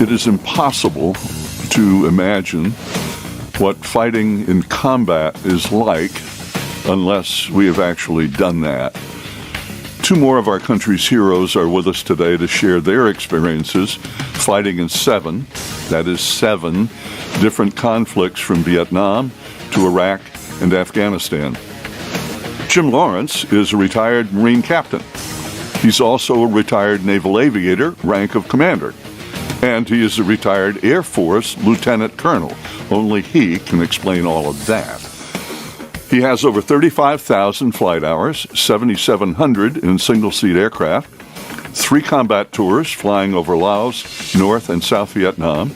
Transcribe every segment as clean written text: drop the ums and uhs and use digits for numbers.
It is impossible to imagine what fighting in combat is like unless we have actually done that. Two more of our country's heroes are with us today to share their experiences fighting in seven different conflicts from Vietnam to Iraq and Afghanistan. Jim Lawrence is a retired Marine captain. He's also a retired naval aviator, rank of commander. And he is a retired Air Force lieutenant colonel. Only he can explain all of that. He has over 35,000 flight hours, 7,700 in single-seat aircraft, 3 combat tours flying over Laos, North and South Vietnam,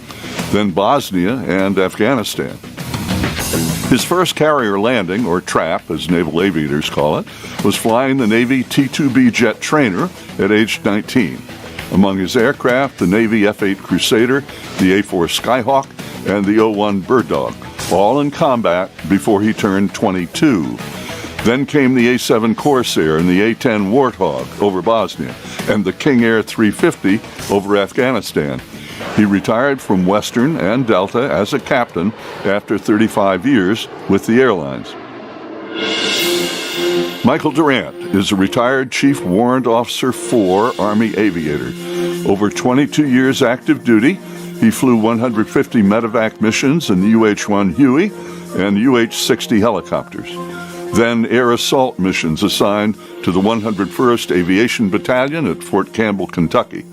then Bosnia and Afghanistan. His first carrier landing, or trap as naval aviators call it, was flying the Navy T-2B jet trainer at age 19. Among his aircraft, the Navy F-8 Crusader, the A-4 Skyhawk, and the O-1 Bird-Dog, all in combat before he turned 22. Then came the A-7 Corsair and the A-10 Warthog over Bosnia, and the King Air 350 over Afghanistan. He retired from Western and Delta as a captain after 35 years with the airlines. Michael Durant is a retired Chief Warrant Officer 4 Army aviator. Over 22 years active duty, he flew 150 Medevac missions in the UH-1 Huey and UH-60 helicopters. Then air assault missions assigned to the 101st Aviation Battalion at Fort Campbell, Kentucky.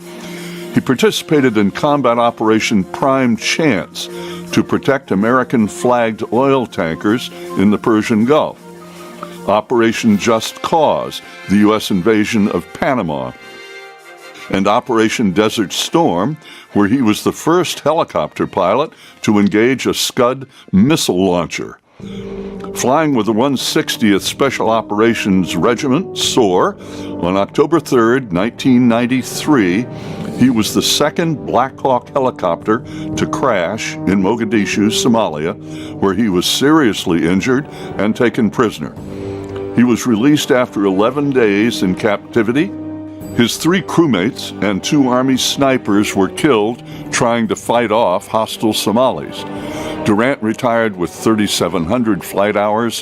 He participated in combat Operation Prime Chance to protect American-flagged oil tankers in the Persian Gulf. Operation Just Cause, the U.S. invasion of Panama, and Operation Desert Storm, where he was the first helicopter pilot to engage a Scud missile launcher. Flying with the 160th Special Operations Regiment, SOAR, on October 3, 1993, he was the second Black Hawk helicopter to crash in Mogadishu, Somalia, where he was seriously injured and taken prisoner. He was released after 11 days in captivity. His 3 crewmates and 2 Army snipers were killed trying to fight off hostile Somalis. Durant retired with 3,700 flight hours,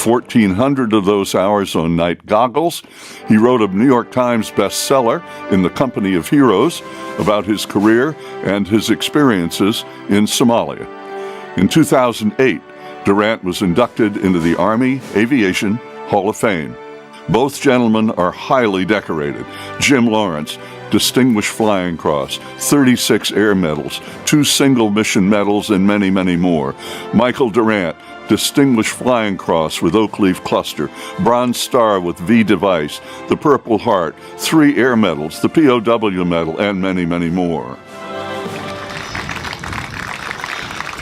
1,400 of those hours on night goggles. He wrote a New York Times bestseller, In the Company of Heroes, about his career and his experiences in Somalia. In 2008, Durant was inducted into the Army Aviation Hall of Fame. Both gentlemen are highly decorated. Jim Lawrence, Distinguished Flying Cross, 36 Air Medals, 2 Single Mission Medals, and many, many more. Michael Durant, Distinguished Flying Cross with Oak Leaf Cluster, Bronze Star with V Device, the Purple Heart, 3 Air Medals, the POW Medal, and many, many more.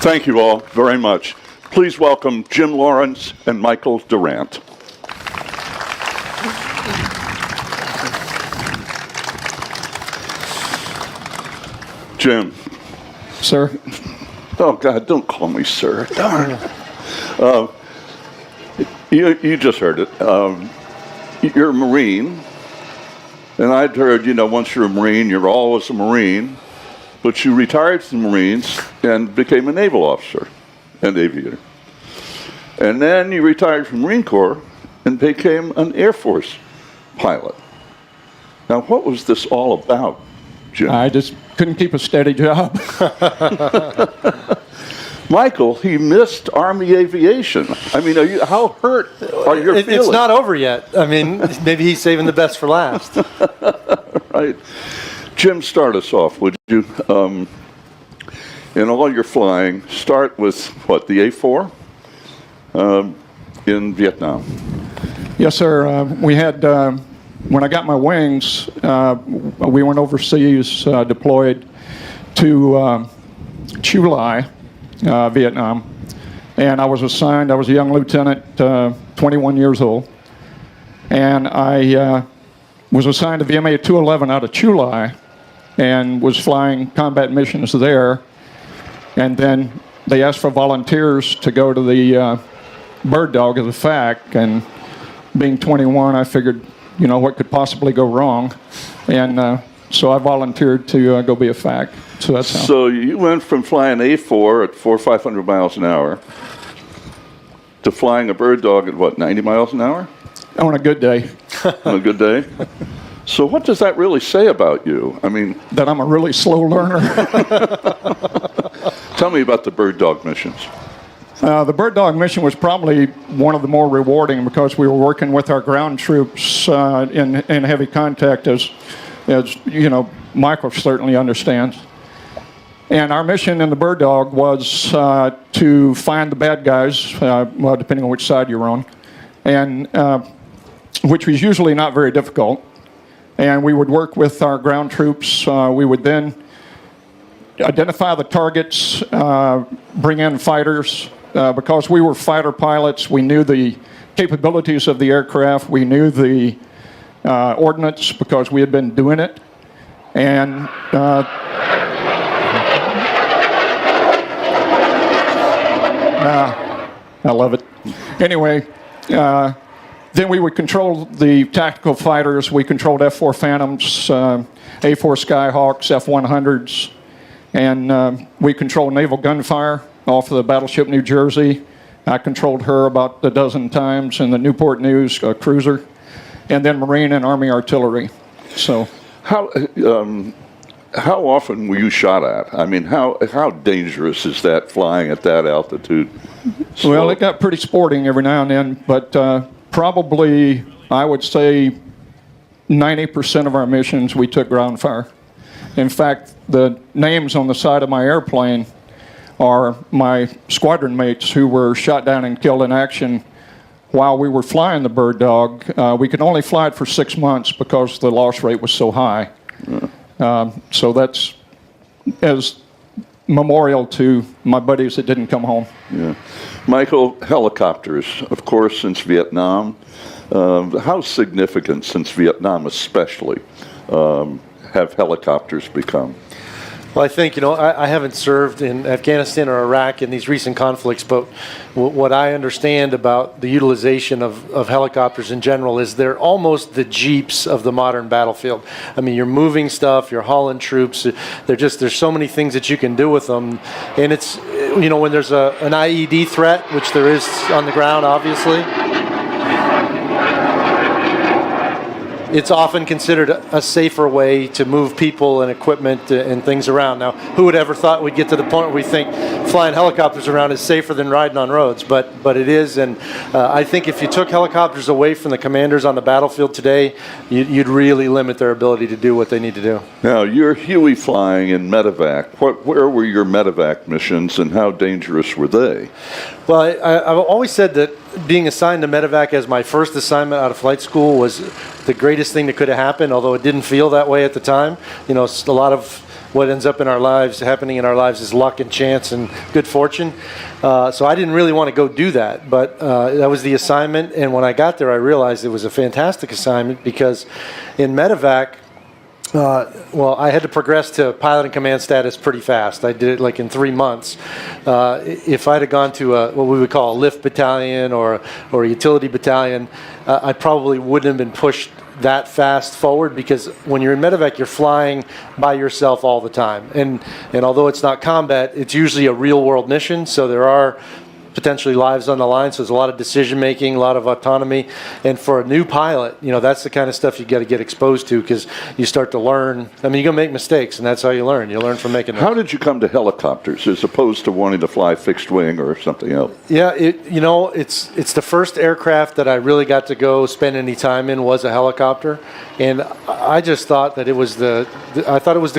Thank you all very much. Please welcome Jim Lawrence and Michael Durant. Jim. Sir? Oh, God, don't call me sir. Darn. You just heard it. You're a Marine. And I'd heard, once you're a Marine, you're always a Marine. But you retired from the Marines and became a naval officer and aviator. And then you retired from the Marine Corps and became an Air Force pilot. Now, what was this all about, Jim? I just couldn't keep a steady job. Michael, he missed Army aviation. I mean, how hurt are your feelings? It's not over yet. I mean, maybe he's saving the best for last. Right. Jim, start us off, would you? In all your flying, start with, what, the A-4 in Vietnam? Yes, sir. We had, when I got my wings, we went overseas, deployed to Chu Lai, Vietnam. And I was assigned, I was a young lieutenant, 21 years old. And I was assigned to VMA 211 out of Chu Lai and was flying combat missions there. And then they asked for volunteers to go to the Bird Dog of the FAC. And being 21, I figured, what could possibly go wrong? And so I volunteered to go be a FAC. So that's how. So you went from flying A4 at 400 or 500 miles an hour to flying a bird dog at what, 90 miles an hour? On a good day. On a good day? So what does that really say about you? I mean, That I'm a really slow learner. tell me about the bird dog missions. The bird dog mission was probably one of the more rewarding because we were working with our ground troops in heavy contact, as you know, Michael certainly understands. And our mission in the bird dog was to find the bad guys, well, depending on which side you're on, and which was usually not very difficult. And we would work with our ground troops. We would then identify the targets, bring in fighters. Because we were fighter pilots, we knew the capabilities of the aircraft. We knew the ordnance because we had been doing it. And I love it. Anyway, then we would control the tactical fighters. We controlled F-4 Phantoms, A-4 Skyhawks, F-100s, and we controlled naval gunfire off of the battleship New Jersey. I controlled her about a dozen times, and the Newport News cruiser, and then Marine and Army artillery. So, How often were you shot at? I mean, how dangerous is that flying at that altitude? well, it got pretty sporting every now and then, but probably I would say 90% of our missions we took ground fire. In fact, the names on the side of my airplane are my squadron mates who were shot down and killed in action while we were flying the bird dog. We could only fly it for 6 months because the loss rate was so high. So that's as memorial to my buddies that didn't come home. Yeah. Michael, helicopters, of course, since Vietnam. How significant, since Vietnam especially, have helicopters become? Well, I think, I haven't served in Afghanistan or Iraq in these recent conflicts, but what I understand about the utilization of helicopters in general is they're almost the Jeeps of the modern battlefield. I mean, you're moving stuff, you're hauling troops, there's so many things that you can do with them. And it's, when there's an IED threat, which there is on the ground, obviously, it's often considered a safer way to move people and equipment and things around. Now, who would ever thought we'd get to the point where we think flying helicopters around is safer than riding on roads? But it is, and I think if you took helicopters away from the commanders on the battlefield today, you'd really limit their ability to do what they need to do. Now, you're Huey flying in Medevac. Where were your Medevac missions, and how dangerous were they? Well, I've always said that being assigned to Medevac as my first assignment out of flight school was the greatest thing that could have happened, although it didn't feel that way at the time. A lot of what ends up happening in our lives is luck and chance and good fortune. So I didn't really want to go do that, but that was the assignment. And when I got there, I realized it was a fantastic assignment because in Medevac, I had to progress to pilot and command status pretty fast. I did it like in 3 months. If I'd have gone to what we would call a lift battalion or a utility battalion, I probably wouldn't have been pushed that fast forward, because when you're in Medevac, you're flying by yourself all the time. And although it's not combat, it's usually a real world mission, so there are potentially lives on the line, so there's a lot of decision making, a lot of autonomy. And for a new pilot, that's the kind of stuff you got to get exposed to, because you start to learn. I mean, you're gonna make mistakes, and that's how you learn. You learn from making them. How did you come to helicopters as opposed to wanting to fly fixed wing or something else? Yeah, it's the first aircraft that I really got to go spend any time in was a helicopter, and I just thought that it was the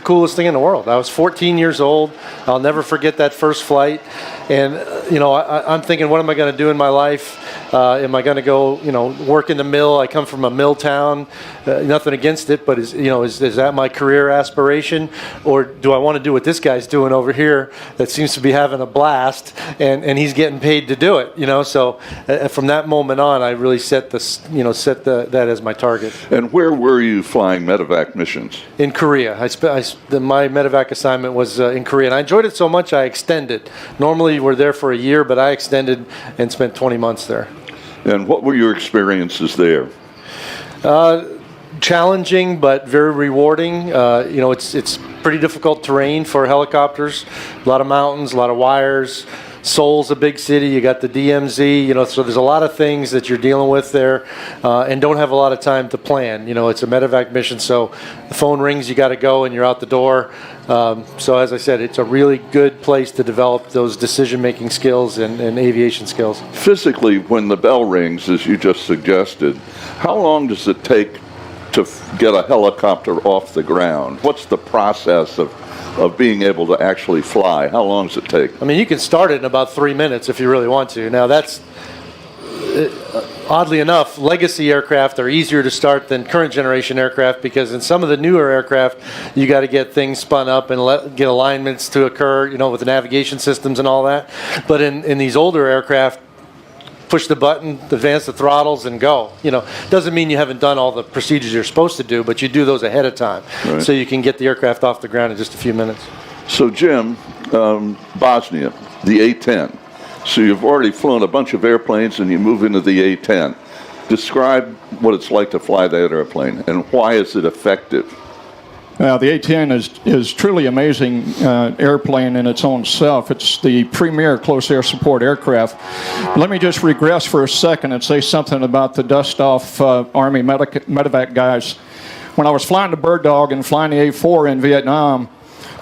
coolest thing in the world. I was 14 years old. I'll never forget that first flight, and I'm thinking, what am I going to do in my life? Am I going to go, work in the mill? I come from a mill town. Nothing against it, but is that my career aspiration, or do I want to do what this guy's doing over here that seems to be having a blast, and he's getting paid to do it? So from that moment on, I really set that as my target. And where were you flying Medevac missions? In Korea. My Medevac assignment was in Korea, and I enjoyed it so much I extended. Normally we're there for a year, but I extended and spent 20 months there. And what were your experiences there? challenging but very rewarding. You know, it's pretty difficult terrain for helicopters. A lot of mountains, a lot of wires. Seoul's a big city. You got the DMZ. You know, so there's a lot of things that you're dealing with there, and don't have a lot of time to plan. You know, it's a medevac mission, so the phone rings, you got to go, and you're out the door. So as I said, it's a really good place to develop those decision-making skills and aviation skills. Physically, when the bell rings, as you just suggested, how long does it take to get a helicopter off the ground? What's the process of being able to actually fly? How long does it take? I mean, you can start it in about 3 minutes if you really want to. Now, that's, oddly enough, legacy aircraft are easier to start than current generation aircraft, because in some of the newer aircraft, you got to get things spun up and get alignments to occur, you know, with the navigation systems and all that. But in these older aircraft, push the button, advance the throttles, and go. You know, doesn't mean you haven't done all the procedures you're supposed to do, but you do those ahead of time, right, so you can get the aircraft off the ground in just a few minutes. So, Jim, Bosnia, the A-10. So you've already flown a bunch of airplanes, and you move into the A-10. Describe what it's like to fly that airplane, and why is it effective? The A-10 is truly amazing airplane in its own self. It's the premier close air support aircraft. Let me just regress for a second and say something about the dust-off Army medevac guys. When I was flying the Bird Dog and flying the A-4 in Vietnam,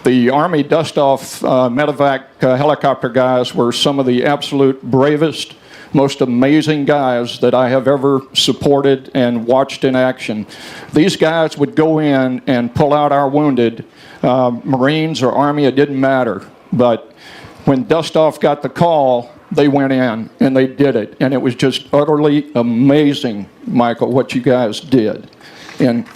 the Army dust-off medevac helicopter guys were some of the absolute bravest, most amazing guys that I have ever supported and watched in action. These guys would go in and pull out our wounded, Marines or Army, it didn't matter. But when Dust-Off got the call, they went in and they did it. And it was just utterly amazing, Michael, what you guys did. And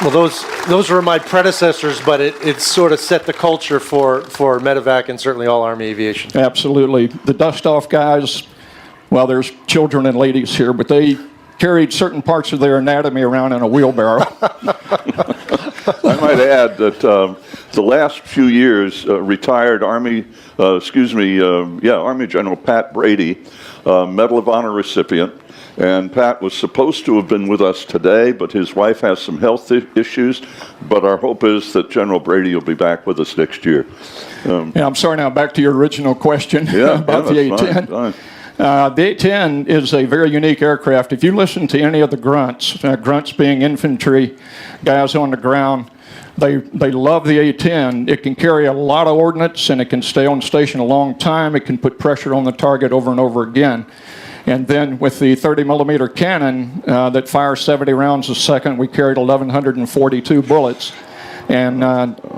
well, those were my predecessors, but it sort of set the culture for medevac and certainly all Army aviation. Absolutely. The dust-off guys, well, there's children and ladies here, but they carried certain parts of their anatomy around in a wheelbarrow. I might add that the last few years, retired Army General Pat Brady, Medal of Honor recipient. And Pat was supposed to have been with us today, but his wife has some health issues. But our hope is that General Brady will be back with us next year. Yeah, I'm sorry now, back to your original question about the A-10. Fine. The A-10 is a very unique aircraft. If you listen to any of the grunts, grunts being infantry, guys on the ground, they love the A-10. It can carry a lot of ordnance, and it can stay on station a long time. It can put pressure on the target over and over again. And then with the 30-millimeter cannon that fires 70 rounds a second, we carried 1,142 bullets. And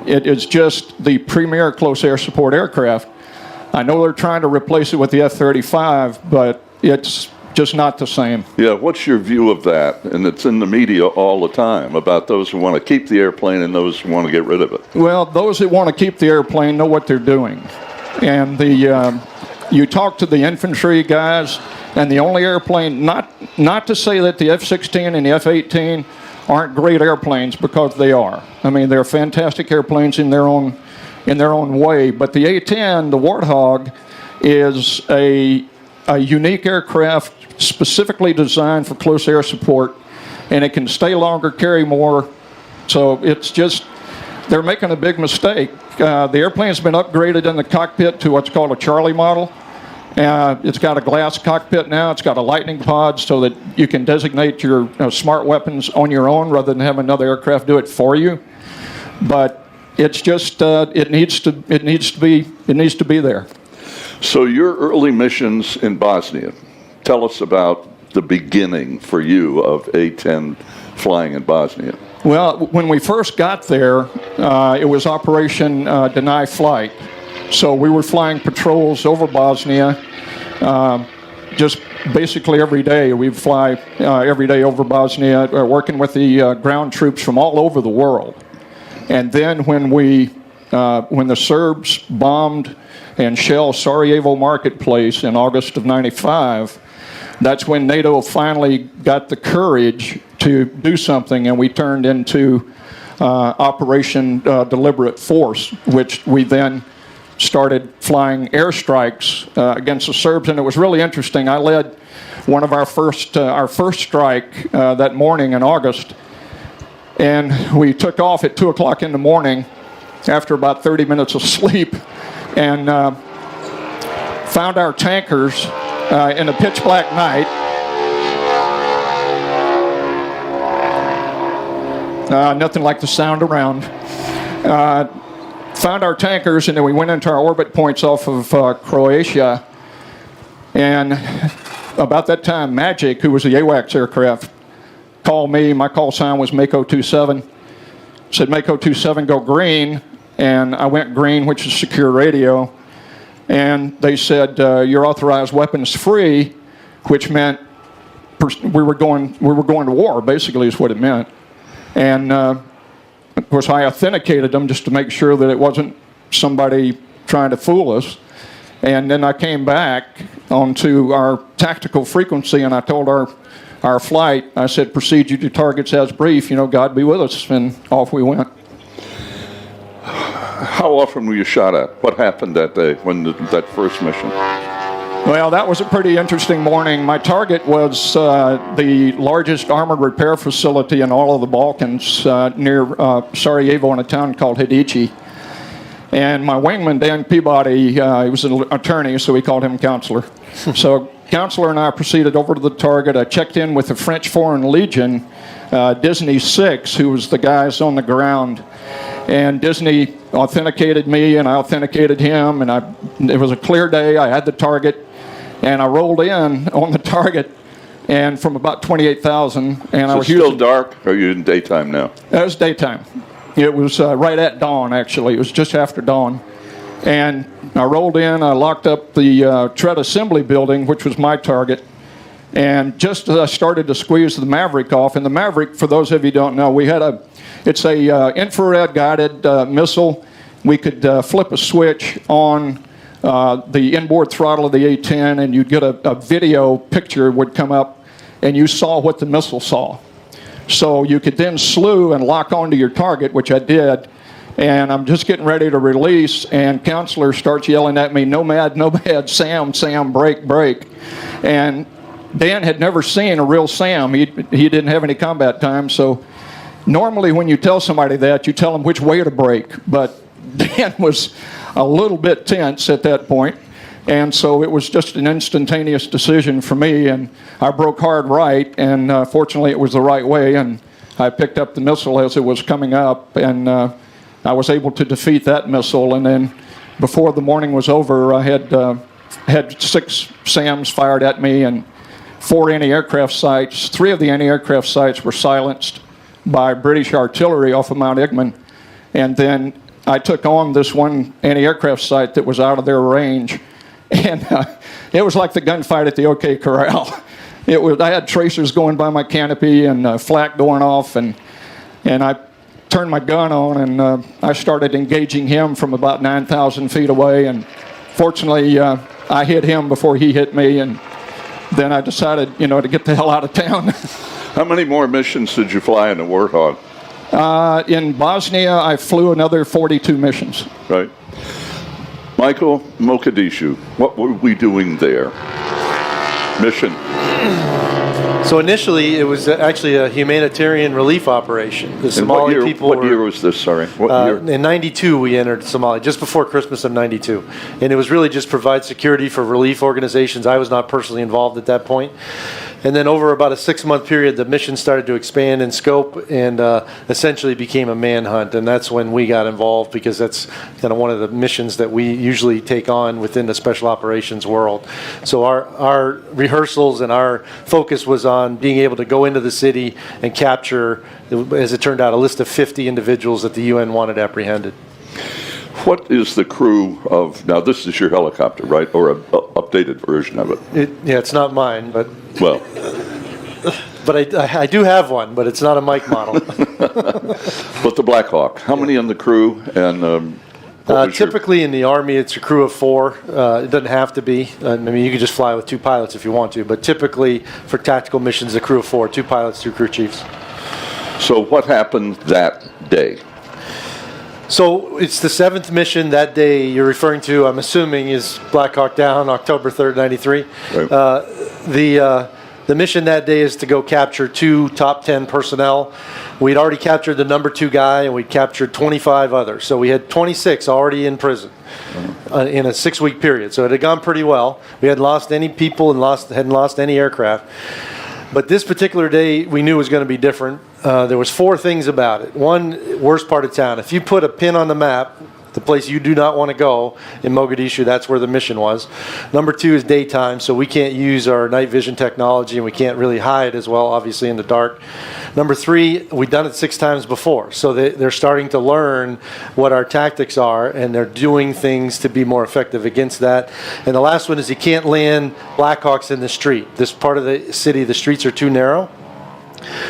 it is just the premier close air support aircraft. I know they're trying to replace it with the F-35, but it's just not the same. Yeah, what's your view of that? And it's in the media all the time about those who want to keep the airplane and those who want to get rid of it. Well, those that want to keep the airplane know what they're doing. And you talk to the infantry guys, and the only airplane, not to say that the F-16 and the F-18 aren't great airplanes, because they are. I mean, they're fantastic airplanes in their own way. But the A-10, the Warthog, is a unique aircraft specifically designed for close air support, and it can stay longer, carry more. So it's just, they're making a big mistake. The airplane's been upgraded in the cockpit to what's called a Charlie model. It's got a glass cockpit now. It's got a lightning pod so that you can designate your smart weapons on your own rather than have another aircraft do it for you. But it's just it needs to be there. So your early missions in Bosnia, tell us about the beginning for you of A-10 flying in Bosnia. Well, when we first got there, it was Operation Deny Flight. So we were flying patrols over Bosnia just basically every day. We'd fly every day over Bosnia, working with the ground troops from all over the world. And then when the Serbs bombed and shelled Sarajevo Marketplace in August of '95, that's when NATO finally got the courage to do something, and we turned into Operation Deliberate Force, which we then started flying airstrikes against the Serbs. And it was really interesting. I led one of our first strike that morning in August. And we took off at 2 o'clock in the morning after about 30 minutes of sleep, and found our tankers in a pitch black night. Nothing like the sound around. Found our tankers, and then we went into our orbit points off of Croatia. And about that time, Magic, who was the AWACS aircraft, called me. My call sign was Mako 27. Said, Mako 27, go green. And I went green, which is secure radio. And they said, you're authorized weapons free, which meant we were going to war, basically is what it meant. And of course, I authenticated them just to make sure that it wasn't somebody trying to fool us. And then I came back onto our tactical frequency, and I told our flight, I said, proceed you to targets as brief, God be with us, and off we went. How often were you shot at? What happened that day when that first mission? Well, that was a pretty interesting morning. My target was the largest armored repair facility in all of the Balkans near Sarajevo in a town called Hadici. And my wingman, Dan Peabody, he was an attorney, so we called him Counselor. So Counselor and I proceeded over to the target. I checked in with the French Foreign Legion, Disney 6, who was the guys on the ground. And Disney authenticated me, and I authenticated him, and it was a clear day. I had the target, and I rolled in on the target, and from about 28,000. And I was still dark, or are you in daytime now? It was daytime. It was right at dawn, actually. It was just after dawn. And I rolled in, I locked up the tread assembly building, which was my target. And just as I started to squeeze the Maverick off, and the Maverick, for those of you who don't know, it's a infrared guided missile. We could flip a switch on the inboard throttle of the A-10, and you'd get a video picture would come up, and you saw what the missile saw. So you could then slew and lock onto your target, which I did. And I'm just getting ready to release, and Counselor starts yelling at me, "Nomad, Nomad, Sam, break, break." And Dan had never seen a real Sam. He didn't have any combat time, so normally when you tell somebody that, you tell them which way to break. But Dan was a little bit tense at that point, and so it was just an instantaneous decision for me, and I broke hard right, and fortunately it was the right way, and I picked up the missile as it was coming up, and I was able to defeat that missile. And then before the morning was over, I had 6 SAMs fired at me and 4 anti-aircraft sites. 3 of the anti-aircraft sites were silenced by British artillery off of Mount Igman. And then I took on this one anti-aircraft site that was out of their range. And it was like the gunfight at the OK Corral. I had tracers going by my canopy and flak going off, and I turned my gun on, and I started engaging him from about 9,000 feet away, and fortunately I hit him before he hit me, and then I decided, to get the hell out of town. How many more missions did you fly in the Warthog? In Bosnia, I flew another 42 missions. Right. Michael, Mogadishu, what were we doing there? Mission. So initially, it was actually a humanitarian relief operation. The Somali people What year was this, sorry? What year? In 92, we entered Somalia, just before Christmas of 92. And it was really just provide security for relief organizations. I was not personally involved at that point. And then over about a 6-month period, the mission started to expand in scope and essentially became a manhunt. And that's when we got involved, because that's kind of one of the missions that we usually take on within the special operations world. So our rehearsals and our focus was on being able to go into the city and capture, as it turned out, a list of 50 individuals that the UN wanted apprehended. What is the crew of, now this is your helicopter, right? Or an updated version of it? Yeah, it's not mine, but... Well... But I do have one, but it's not a Mike model. But the Black Hawk, how many on the crew? And typically in the Army, it's a crew of 4. It doesn't have to be. I mean, you could just fly with 2 pilots if you want to. But typically, for tactical missions, a crew of 4, 2 pilots, 2 crew chiefs. So what happened that day? So it's the 7th mission. That day you're referring to, I'm assuming, is Black Hawk down, October 3rd, 93. Right. The mission that day is to go capture 2 top 10 personnel. We'd already captured the number 2 guy, and we'd captured 25 others. So we had 26 already in prison in a 6-week period. So it had gone pretty well. We hadn't lost any people and hadn't lost any aircraft. But this particular day, we knew was going to be different. There was 4 things about it. One, worst part of town. If you put a pin on the map, the place you do not want to go in Mogadishu, that's where the mission was. Number 2 is daytime, so we can't use our night vision technology, and we can't really hide as well, obviously, in the dark. Number 3, we've done it 6 times before, so they're starting to learn what our tactics are, and they're doing things to be more effective against that. And the last one is you can't land Blackhawks in the street. This part of the city, the streets are too narrow.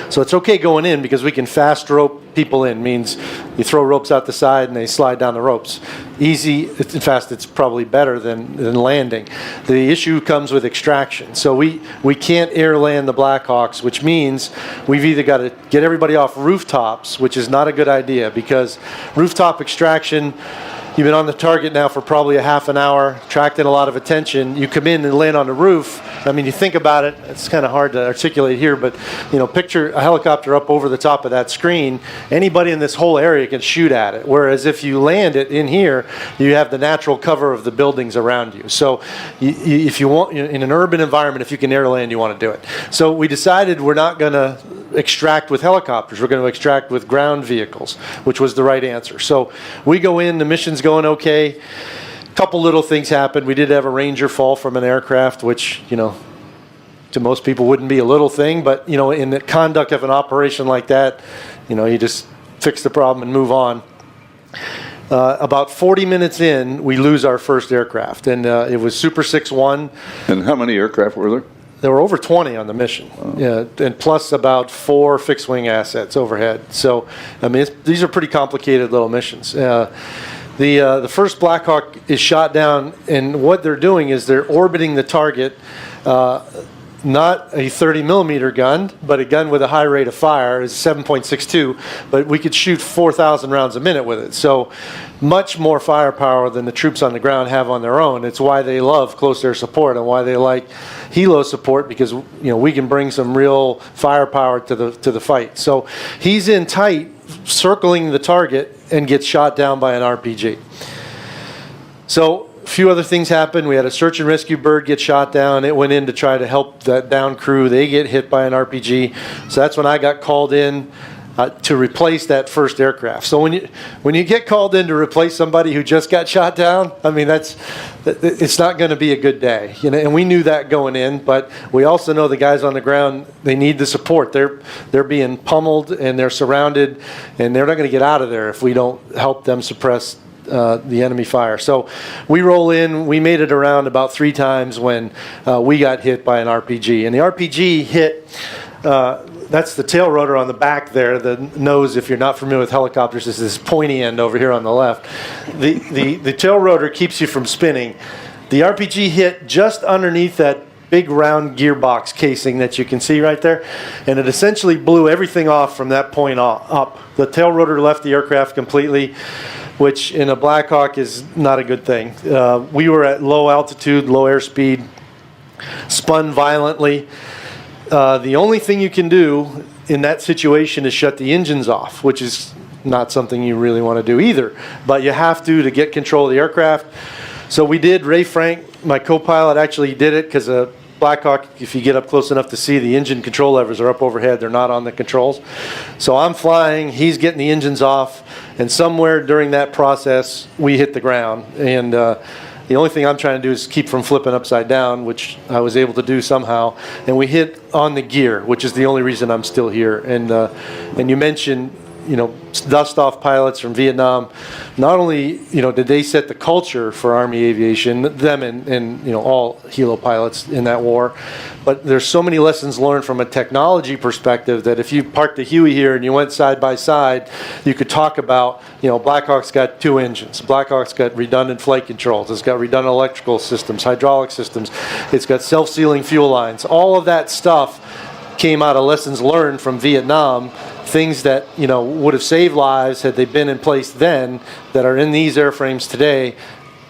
So it's okay going in because we can fast rope people in. Means you throw ropes out the side and they slide down the ropes. Easy. In fact, it's probably better than landing. The issue comes with extraction. So we can't air land the Blackhawks, which means we've either got to get everybody off rooftops, which is not a good idea because rooftop extraction, you've been on the target now for probably a half an hour, attracting a lot of attention. You come in and land on the roof. I mean, you think about it, it's kind of hard to articulate here, but picture a helicopter up over the top of that screen. Anybody in this whole area can shoot at it. Whereas if you land it in here, you have the natural cover of the buildings around you. So if you want, in an urban environment, if you can air land, you want to do it. So we decided we're not going to extract with helicopters. We're going to extract with ground vehicles, which was the right answer. So we go in, the mission's going okay. Couple little things happened. We did have a Ranger fall from an aircraft, which, to most people wouldn't be a little thing, but, in the conduct of an operation like that, you just fix the problem and move on. About 40 minutes in, we lose our first aircraft, and it was Super 6-1. And how many aircraft were there? There were over 20 on the mission, and plus about 4 fixed-wing assets overhead. So, I mean, these are pretty complicated little missions. The first Black Hawk is shot down, and what they're doing is they're orbiting the target, not a 30-millimeter gun, but a gun with a high rate of fire. It's 7.62, but we could shoot 4,000 rounds a minute with it. So much more firepower than the troops on the ground have on their own. It's why they love close air support and why they like helo support, because we can bring some real firepower to the fight. So he's in tight, circling the target, and gets shot down by an RPG. So a few other things happened. We had a search and rescue bird get shot down. It went in to try to help that down crew. They get hit by an RPG. So that's when I got called in to replace that first aircraft. So when you get called in to replace somebody who just got shot down, I mean, it's not going to be a good day. And we knew that going in, but we also know the guys on the ground, they need the support. They're being pummeled and they're surrounded, and they're not going to get out of there if we don't help them suppress the enemy fire. So we roll in. We made it around about 3 times when we got hit by an RPG, and the RPG hit. That's the tail rotor on the back there. The nose, if you're not familiar with helicopters, is this pointy end over here on the left. The tail rotor keeps you from spinning. The RPG hit just underneath that big round gearbox casing that you can see right there, and it essentially blew everything off from that point up. The tail rotor left the aircraft completely, which in a Black Hawk is not a good thing. We were at low altitude, low airspeed, spun violently. The only thing you can do in that situation is shut the engines off, which is not something you really want to do either. But you have to get control of the aircraft. So we did. Ray Frank, my co-pilot, actually did it because a Black Hawk, if you get up close enough to see, the engine control levers are up overhead. They're not on the controls. So I'm flying. He's getting the engines off. And somewhere during that process, we hit the ground. And the only thing I'm trying to do is keep from flipping upside down, which I was able to do somehow. And we hit on the gear, which is the only reason I'm still here. And you mentioned, dust-off pilots from Vietnam. Not only, did they set the culture for Army aviation, them and all helo pilots in that war, but there's so many lessons learned from a technology perspective that if you parked the Huey here and you went side by side, you could talk about, Black Hawk's got 2 engines. Black Hawk's got redundant flight controls. It's got redundant electrical systems, hydraulic systems. It's got self-sealing fuel lines. All of that stuff came out of lessons learned from Vietnam, things that would have saved lives had they been in place then, that are in these airframes today.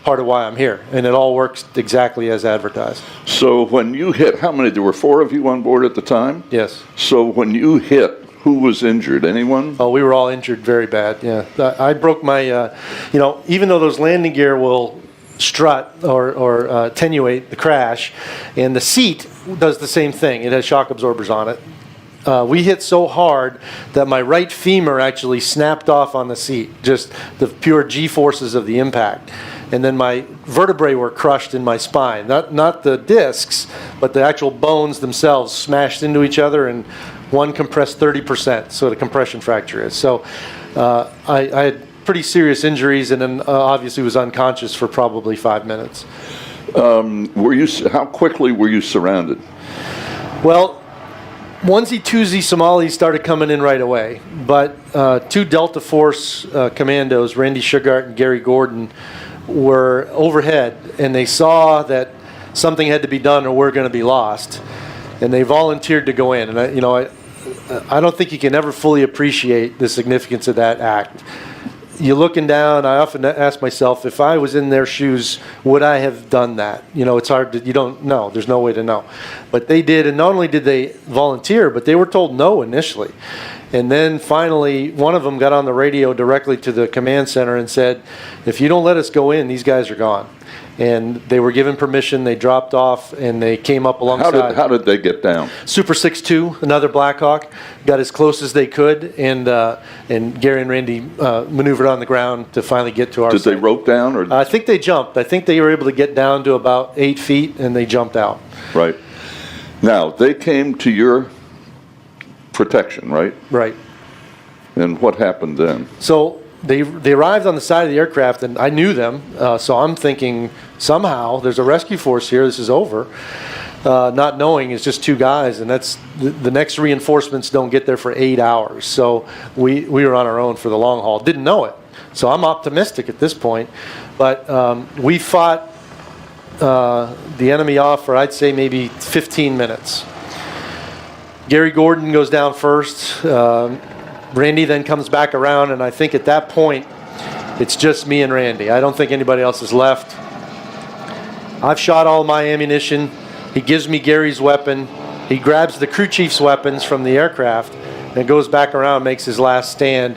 part of why I'm here. And it all works exactly as advertised. So when you hit, how many? There were 4 of you on board at the time? Yes. So when you hit, who was injured? Anyone? Oh, we were all injured very bad, yeah. I broke my, you know, even though those landing gear will strut or attenuate the crash, and the seat does the same thing. It has shock absorbers on it. We hit so hard that my right femur actually snapped off on the seat, just the pure G-forces of the impact. And then my vertebrae were crushed in my spine. Not the discs, but the actual bones themselves smashed into each other, and one compressed 30%, so the compression fracture is. So I had pretty serious injuries, and then obviously was unconscious for probably 5 minutes. How quickly were you surrounded? Well, onesie, twosie Somalis started coming in right away, but 2 Delta Force commandos, Randy Shughart and Gary Gordon, were overhead, and they saw that something had to be done or we're going to be lost, and they volunteered to go in. And I don't think you can ever fully appreciate the significance of that act. You're looking down, I often ask myself, if I was in their shoes, would I have done that? You know, it's hard to, you don't know, there's no way to know. But they did, and not only did they volunteer, but they were told no initially. And then finally, one of them got on the radio directly to the command center and said, if you don't let us go in, these guys are gone. And they were given permission, they dropped off, and they came up alongside. How did they get down? Super 6-2, another Black Hawk, got as close as they could, and Gary and Randy maneuvered on the ground to finally get to our site. Did they rope down? Or? I think they jumped. I think they were able to get down to about 8 feet, and they jumped out. Right. Now, they came to your protection, right? Right. And what happened then? So they arrived on the side of the aircraft, and I knew them, so I'm thinking somehow there's a rescue force here, this is over. Not knowing it's just 2 guys, and that's the next reinforcements don't get there for 8 hours. So we were on our own for the long haul. Didn't know it, so I'm optimistic at this point. But we fought the enemy off for, I'd say, maybe 15 minutes. Gary Gordon goes down first. Randy then comes back around, and I think at that point, it's just me and Randy. I don't think anybody else is left. I've shot all my ammunition. He gives me Gary's weapon. He grabs the crew chief's weapons from the aircraft and goes back around and makes his last stand.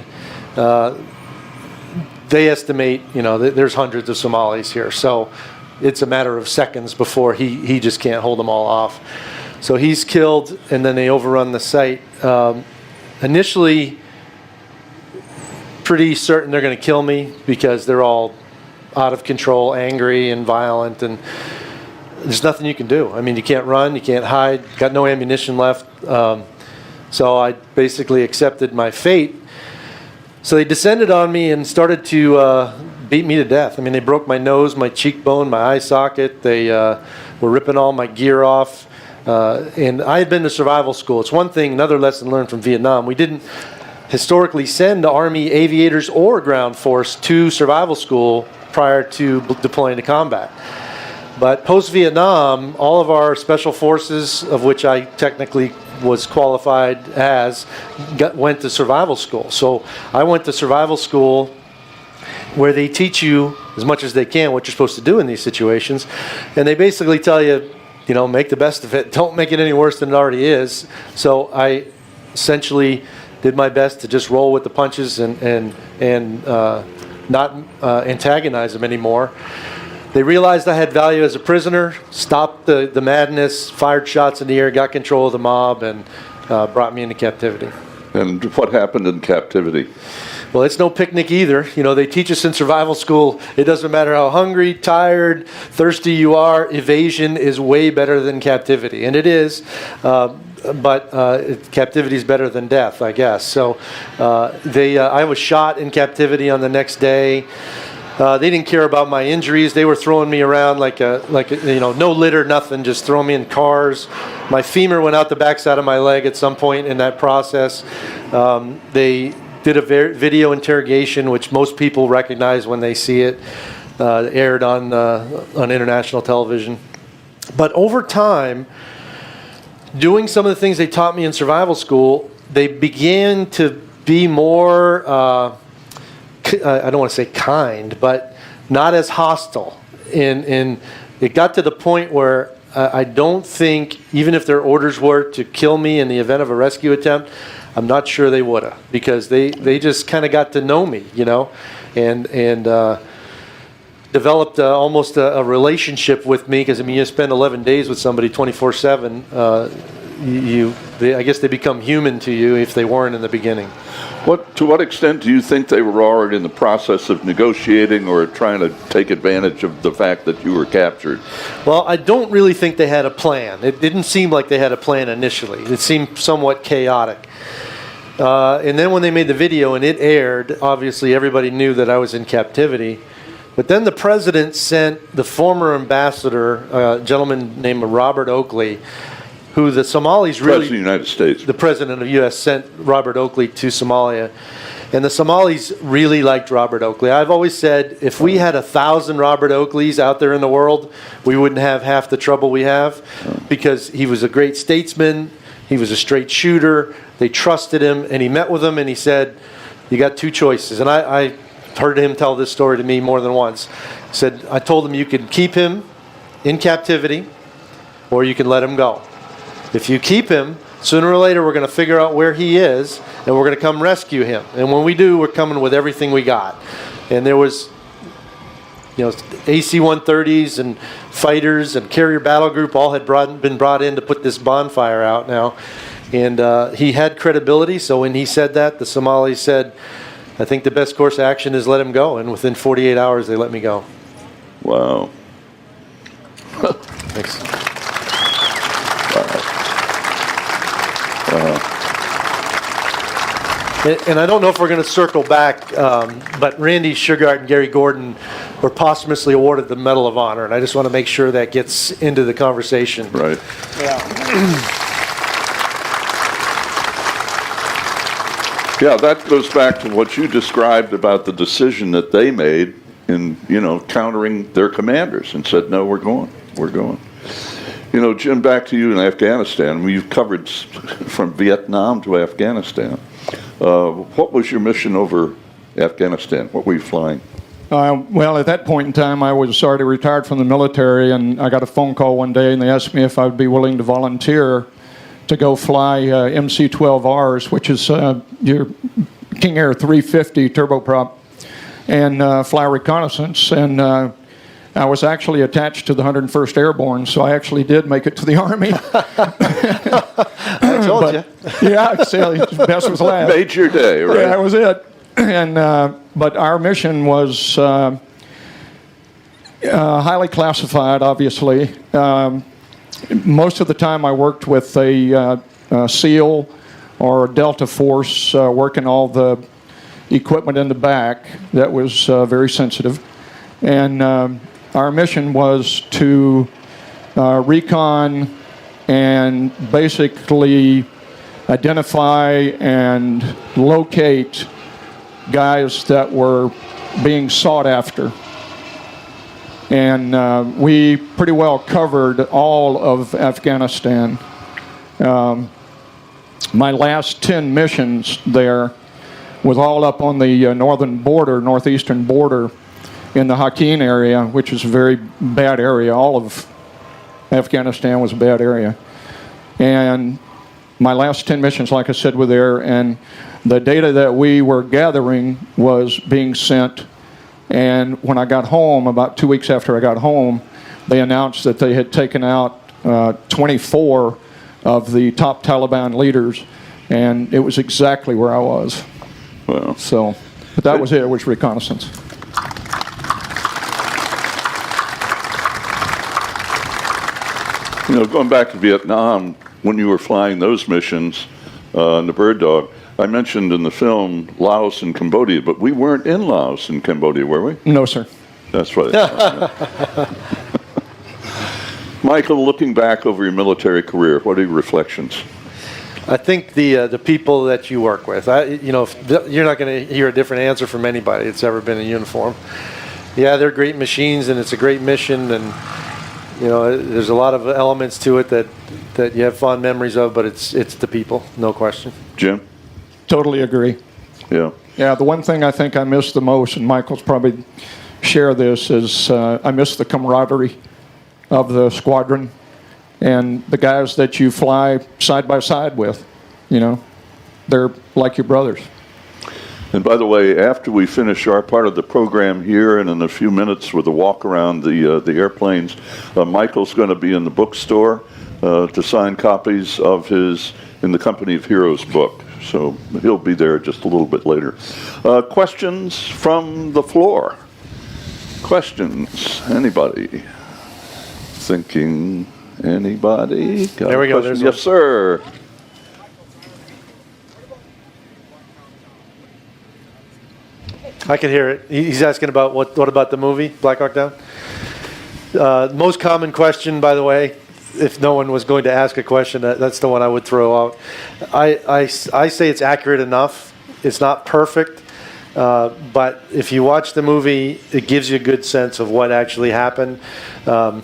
They estimate, you know, there's hundreds of Somalis here, so it's a matter of seconds before he just can't hold them all off. So he's killed, and then they overrun the site. Initially, pretty certain they're going to kill me because they're all out of control, angry and violent, and there's nothing you can do. I mean, you can't run, you can't hide, got no ammunition left. So I basically accepted my fate. So they descended on me and started to beat me to death. I mean, they broke my nose, my cheekbone, my eye socket. They were ripping all my gear off. And I had been to survival school. It's one thing, another lesson learned from Vietnam. We didn't historically send Army aviators or ground force to survival school prior to deploying to combat. But post-Vietnam, all of our special forces, of which I technically was qualified as, went to survival school. So I went to survival school where they teach you as much as they can what you're supposed to do in these situations. And they basically tell you, you know, make the best of it. Don't make it any worse than it already is. So I essentially did my best to just roll with the punches and not antagonize them anymore. They realized I had value as a prisoner, stopped the madness, fired shots in the air, got control of the mob, and brought me into captivity. And what happened in captivity? Well, it's no picnic either. You know, they teach us in survival school, it doesn't matter how hungry, tired, thirsty you are, evasion is way better than captivity. And it is, but captivity is better than death, I guess. So I was shot in captivity on the next day. They didn't care about my injuries. They were throwing me around like you know, no litter, nothing, just throwing me in cars. My femur went out the backside of my leg at some point in that process. They did a video interrogation, which most people recognize when they see it. Aired on international television. But over time, doing some of the things they taught me in survival school, they began to be more, I don't want to say kind, but not as hostile. And it got to the point where I don't think, even if their orders were to kill me in the event of a rescue attempt, I'm not sure they would have, because they just kind of got to know me, you know, and developed almost a relationship with me, because I mean, you spend 11 days with somebody 24/7. I guess they become human to you if they weren't in the beginning. To what extent do you think they were already in the process of negotiating or trying to take advantage of the fact that you were captured? Well, I don't really think they had a plan. It didn't seem like they had a plan initially. It seemed somewhat chaotic. And then when they made the video and it aired, obviously everybody knew that I was in captivity. But then the president sent the former ambassador, a gentleman named Robert Oakley, who the Somalis really... President of the United States. The president of the U.S. sent Robert Oakley to Somalia. And the Somalis really liked Robert Oakley. I've always said, if we had 1,000 Robert Oakleys out there in the world, we wouldn't have half the trouble we have, because he was a great statesman, he was a straight shooter, they trusted him, and he met with them and he said, you got two choices. And I heard him tell this story to me more than once. He said, I told him you could keep him in captivity or you can let him go. If you keep him, sooner or later we're going to figure out where he is and we're going to come rescue him. And when we do, we're coming with everything we got. And there was, you know, AC-130s and fighters and carrier battle group all had been brought in to put this bonfire out now. And he had credibility, so when he said that, the Somalis said, I think the best course of action is let him go. And within 48 hours, they let me go. Wow. Thanks. And I don't know if we're going to circle back, but Randy Shughart and Gary Gordon were posthumously awarded the Medal of Honor, and I just want to make sure that gets into the conversation. Right. Yeah. Yeah, that goes back to what you described about the decision that they made in, you know, countering their commanders and said, no, we're going. You know, Jim, back to you in Afghanistan. You've covered from Vietnam to Afghanistan. What was your mission over Afghanistan? What were you flying? Well, at that point in time, I was already retired from the military, and I got a phone call one day, and they asked me if I would be willing to volunteer to go fly MC-12Rs, which is your King Air 350 turboprop, and fly reconnaissance. And I was actually attached to the 101st Airborne, so I actually did make it to the Army. I told you. Yeah, best was last. Made your day, right? Yeah, that was it. And but our mission was highly classified, obviously. Most of the time I worked with a SEAL or Delta Force, working all the equipment in the back that was very sensitive. And our mission was to recon and basically identify and locate guys that were being sought after. And we pretty well covered all of Afghanistan. My last 10 missions there was all up on the northern border, northeastern border in the Hakeem area, which is a very bad area. All of Afghanistan was a bad area. And my last 10 missions, like I said, were there, and the data that we were gathering was being sent. And when I got home, about 2 weeks after I got home, they announced that they had taken out 24 of the top Taliban leaders, and it was exactly where I was. Wow. So, but that was it. It was reconnaissance. You know, going back to Vietnam, when you were flying those missions in the Bird Dog, I mentioned in the film Laos and Cambodia, but we weren't in Laos and Cambodia, were we? No, sir. That's right. Michael, looking back over your military career, what are your reflections? I think the people that you work with, you're not going to hear a different answer from anybody that's ever been in uniform. Yeah, they're great machines, and it's a great mission, and you know, there's a lot of elements to it that you have fond memories of, but it's the people, no question. Jim? Totally agree. Yeah. Yeah, the one thing I think I miss the most, and Michael's probably share this is I miss the camaraderie of the squadron and the guys that you fly side by side with. You know, they're like your brothers. And by the way, after we finish our part of the program here, and in a few minutes with a walk around the airplanes, Michael's going to be in the bookstore to sign copies of his In the Company of Heroes book. So he'll be there just a little bit later. Questions from the floor? Questions? Anybody? Thinking? Anybody? There we go. There's yes, sir. I can hear it. He's asking about what about the movie, Black Hawk Down? Most common question, by the way, if no one was going to ask a question, that's the one I would throw out. I say it's accurate enough. It's not perfect, but if you watch the movie, it gives you a good sense of what actually happened. The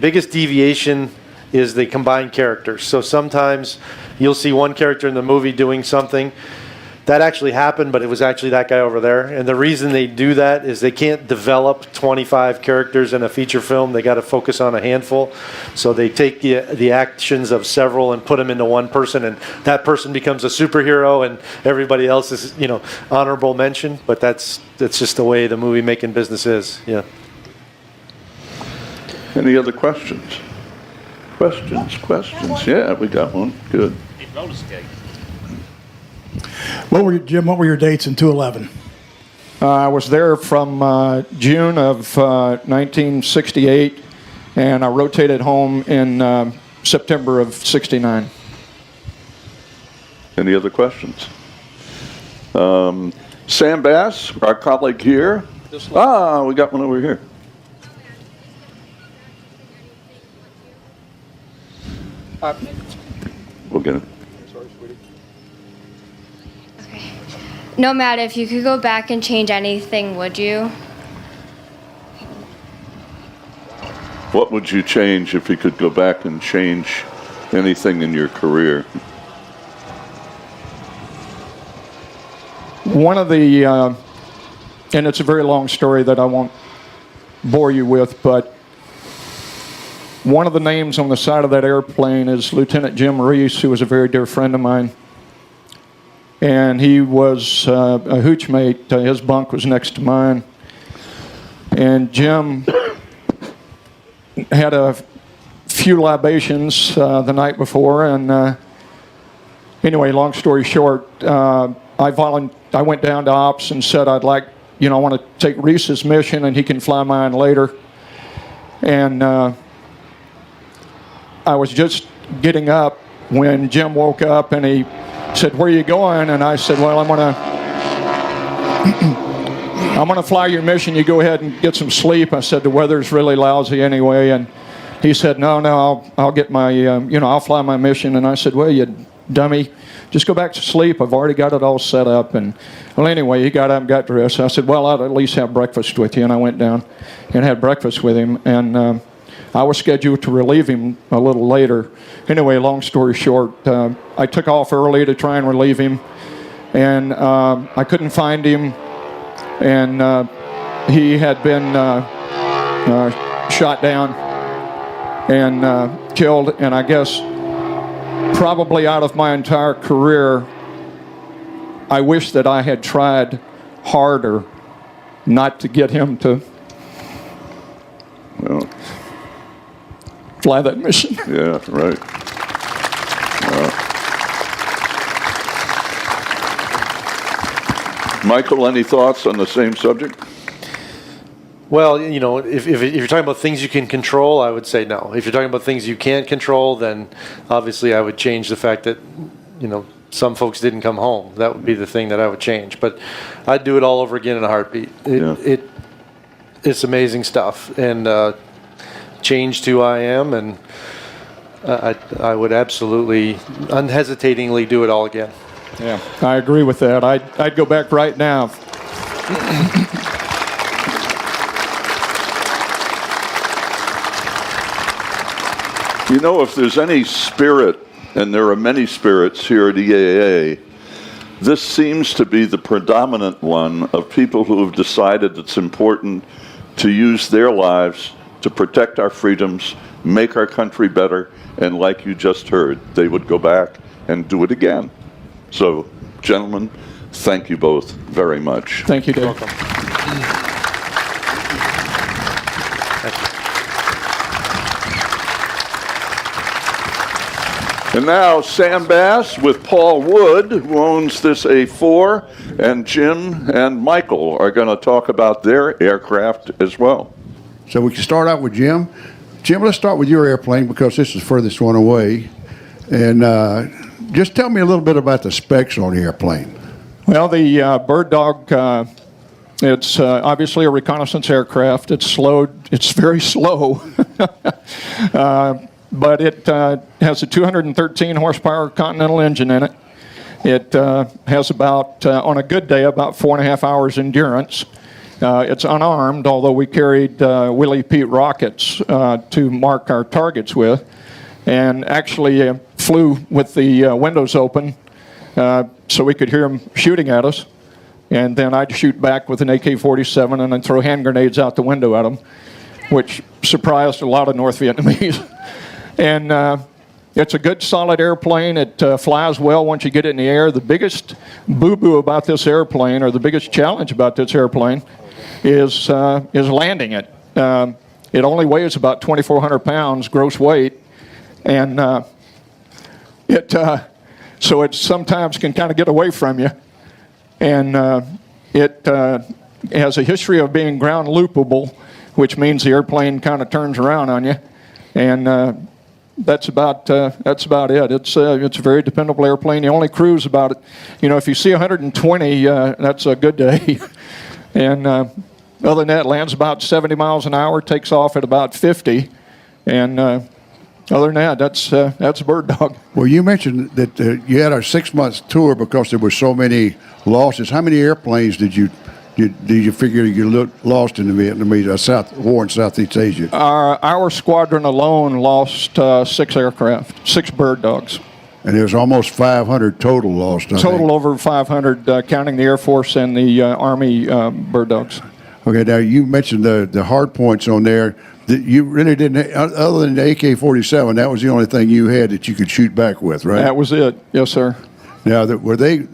biggest deviation is the combined characters. So sometimes you'll see one character in the movie doing something that actually happened, but it was actually that guy over there. And the reason they do that is they can't develop 25 characters in a feature film. They got to focus on a handful. So they take the actions of several and put them into one person, and that person becomes a superhero, and everybody else is, honorable mention. But that's just the way the movie making business is. Yeah. Any other questions? Questions? Yeah, we got one. Good. Jim, what were your dates in 211? I was there from June of 1968, and I rotated home in September of 69. Any other questions? Sam Bass, our colleague here. We got one over here. We'll get it. No matter if you could go back and change anything, would you? What would you change if you could go back and change anything in your career? One of the, and it's a very long story that I won't bore you with, but one of the names on the side of that airplane is Lieutenant Jim Reese, who was a very dear friend of mine. And he was a hooch mate. His bunk was next to mine. And Jim had a few libations the night before. And anyway, long story short, I went down to ops and said I want to take Reese's mission and he can fly mine later. And I was just getting up when Jim woke up and he said, "Where are you going?" And I said, "Well, I'm gonna fly your mission. You go ahead and get some sleep." I said, "The weather's really lousy anyway." And he said, No, I'll get my, I'll fly my mission." And I said, "Well, you dummy, just go back to sleep. I've already got it all set up." And well, anyway, he got up and got dressed. I said, "Well, I'll at least have breakfast with you." And I went down and had breakfast with him. And I was scheduled to relieve him a little later. Anyway, long story short, I took off early to try and relieve him, and I couldn't find him, and he had been shot down and killed, and I guess probably out of my entire career, I wish that I had tried harder not to get him to fly that mission. Yeah, right. Michael, any thoughts on the same subject? Well, if you're talking about things you can control, I would say no. If you're talking about things you can't control, then obviously I would change the fact that, some folks didn't come home. That would be the thing that I would change. But I'd do it all over again in a heartbeat. It's amazing stuff, and changed who I am, and I would absolutely, unhesitatingly do it all again. Yeah, I agree with that. I'd go back right now. If there's any spirit, and there are many spirits here at EAA, this seems to be the predominant one of people who have decided it's important to use their lives to protect our freedoms, make our country better, and like you just heard, they would go back and do it again. So, gentlemen, thank you both very much. Thank you, Dave. Welcome. And now Sam Bass with Paul Wood, who owns this A4, and Jim and Michael are going to talk about their aircraft as well. So we can start out with Jim. Jim, let's start with your airplane because this is the furthest one away. And just tell me a little bit about the specs on the airplane. Well, the Bird Dog, it's obviously a reconnaissance aircraft. It's very slow. But it has a 213 horsepower Continental engine in it. It has about, on a good day, about 4.5 hours endurance. It's unarmed, although we carried Willie Pete rockets to mark our targets with, and actually flew with the windows open so we could hear them shooting at us. And then I'd shoot back with an AK-47 and then throw hand grenades out the window at them, which surprised a lot of North Vietnamese. And it's a good, solid airplane. It flies well once you get it in the air. The biggest boo-boo about this airplane, or the biggest challenge about this airplane, is landing it. It only weighs about 2,400 pounds gross weight, and so it sometimes can kind of get away from you. And it has a history of being ground loopable, which means the airplane kind of turns around on you, and that's about it. It's a very dependable airplane. You only cruise about it. If you see 120, that's a good day. And other than that, lands about 70 miles an hour, takes off at about 50, and other than that, that's Bird Dog. Well, you mentioned that you had a 6-month tour because there were so many losses. How many airplanes did you figure you lost in the Vietnamese war in Southeast Asia? Our squadron alone lost 6 aircraft, 6 Bird Dogs. And there was almost 500 total lost. Total over 500, counting the Air Force and the Army Bird Dogs. Okay, now you mentioned the hard points on there. You really didn't, other than the AK-47, that was the only thing you had that you could shoot back with, right? That was it, yes, sir. Now, were they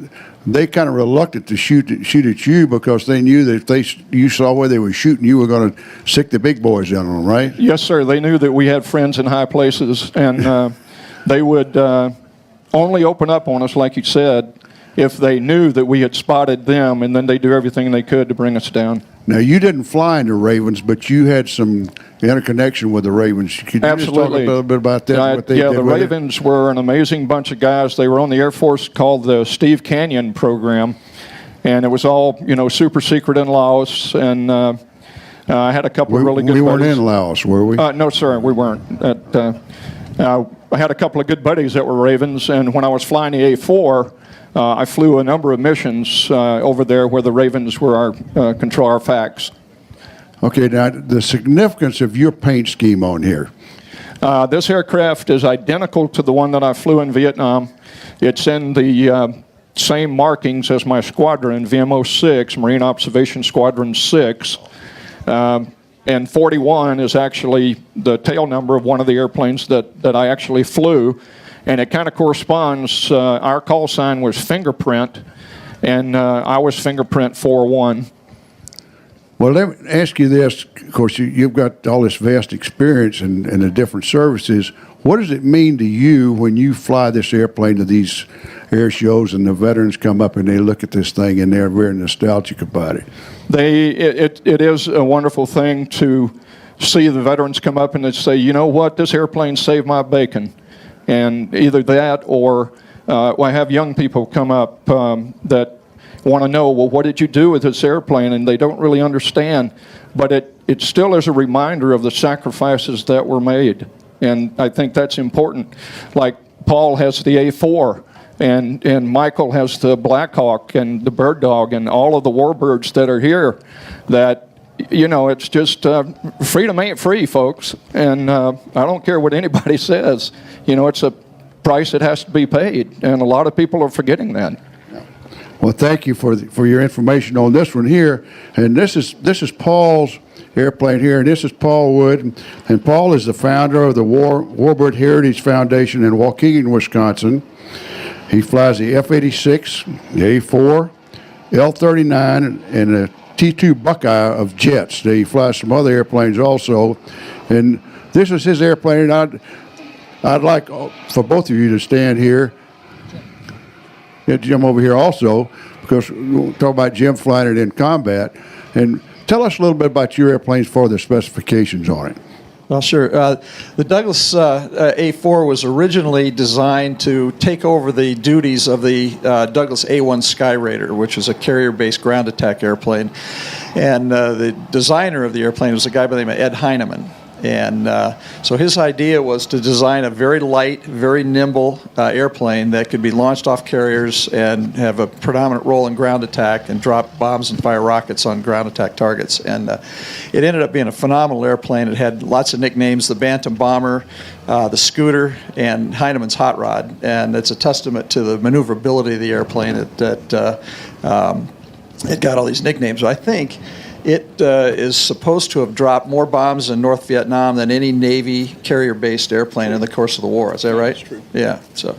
kind of reluctant to shoot at you because they knew that if you saw where they were shooting, you were going to sick the big boys down on them, right? Yes, sir. They knew that we had friends in high places, and they would only open up on us, like you said, if they knew that we had spotted them, and then they'd do everything they could to bring us down. Now, you didn't fly in the Ravens, but you had some interconnection with the Ravens. Could you just talk a little bit about that? What they did the Ravens were an amazing bunch of guys. They were on the Air Force called the Steve Canyon program, and it was all, super secret in Laos, and I had a couple of really good buddies. We weren't in Laos, were we? No, sir, we weren't. I had a couple of good buddies that were Ravens, and when I was flying the A4, I flew a number of missions over there where the Ravens were our control our facts. Okay, now the significance of your paint scheme on here. This aircraft is identical to the one that I flew in Vietnam. It's in the same markings as my squadron, VMO 6, Marine Observation Squadron 6. And 41 is actually the tail number of one of the airplanes that I actually flew. And it kind of corresponds, our call sign was Fingerprint, and I was Fingerprint 41. Well, let me ask you this. Of course, you've got all this vast experience in the different services. What does it mean to you when you fly this airplane to these air shows and the veterans come up and they look at this thing and they're very nostalgic about it? It is a wonderful thing to see the veterans come up and they say, you know what, this airplane saved my bacon. And either that or I have young people come up that want to know, well, what did you do with this airplane? And they don't really understand. But it still is a reminder of the sacrifices that were made. And I think that's important. Like Paul has the A4, and Michael has the Black Hawk and the Bird Dog and all of the warbirds that are here that, it's just freedom ain't free, folks. And I don't care what anybody says. It's a price that has to be paid. And a lot of people are forgetting that. Well, thank you for your information on this one here. And this is Paul's airplane here, and this is Paul Wood. And Paul is the founder of the Warbird Heritage Foundation in Waukegan, Wisconsin. He flies the F-86, the A-4, L-39, and the T-2 Buckeye of jets. He flies some other airplanes also. And this is his airplane, and I'd like for both of you to stand here. Get Jim over here also, because we'll talk about Jim flying it in combat. And tell us a little bit about your airplanes for the specifications on it. Well, sure. The Douglas A-4 was originally designed to take over the duties of the Douglas A-1 Skyraider, which was a carrier-based ground attack airplane. And the designer of the airplane was a guy by the name of Ed Heinemann. And so his idea was to design a very light, very nimble airplane that could be launched off carriers and have a predominant role in ground attack and drop bombs and fire rockets on ground attack targets. And it ended up being a phenomenal airplane. It had lots of nicknames: the Bantam Bomber, the Scooter, and Heinemann's Hot Rod. And it's a testament to the maneuverability of the airplane that it got all these nicknames. But I think it is supposed to have dropped more bombs in North Vietnam than any Navy carrier-based airplane in the course of the war. Is that right? That's true. Yeah. So.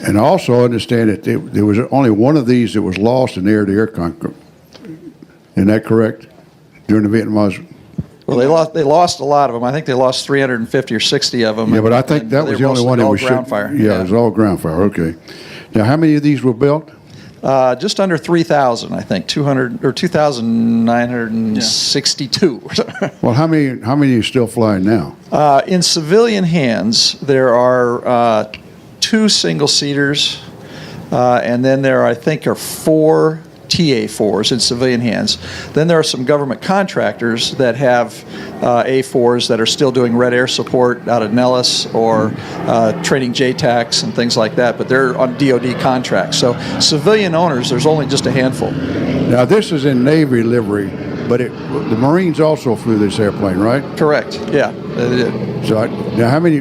And I also understand that there was only one of these that was lost in air-to-air conflict. Isn't that correct? During the Vietnam War. Well, they lost a lot of them. I think they lost 350 or 60 of them. Yeah, but I think that was the only one that was ground fire. Yeah, it was all ground fire. Okay. Now, how many of these were built? Just under 3,000, I think, 2,962. Well, how many are you still flying now? In civilian hands, there are 2 single-seaters, and then there, I think, are 4 TA-4s in civilian hands. Then there are some government contractors that have A-4s that are still doing red air support out of Nellis or training JTACs and things like that, but they're on DoD contracts. So civilian owners, there's only just a handful. Now, this is in Navy livery, but the Marines also flew this airplane, right? Correct. Yeah. So now, how many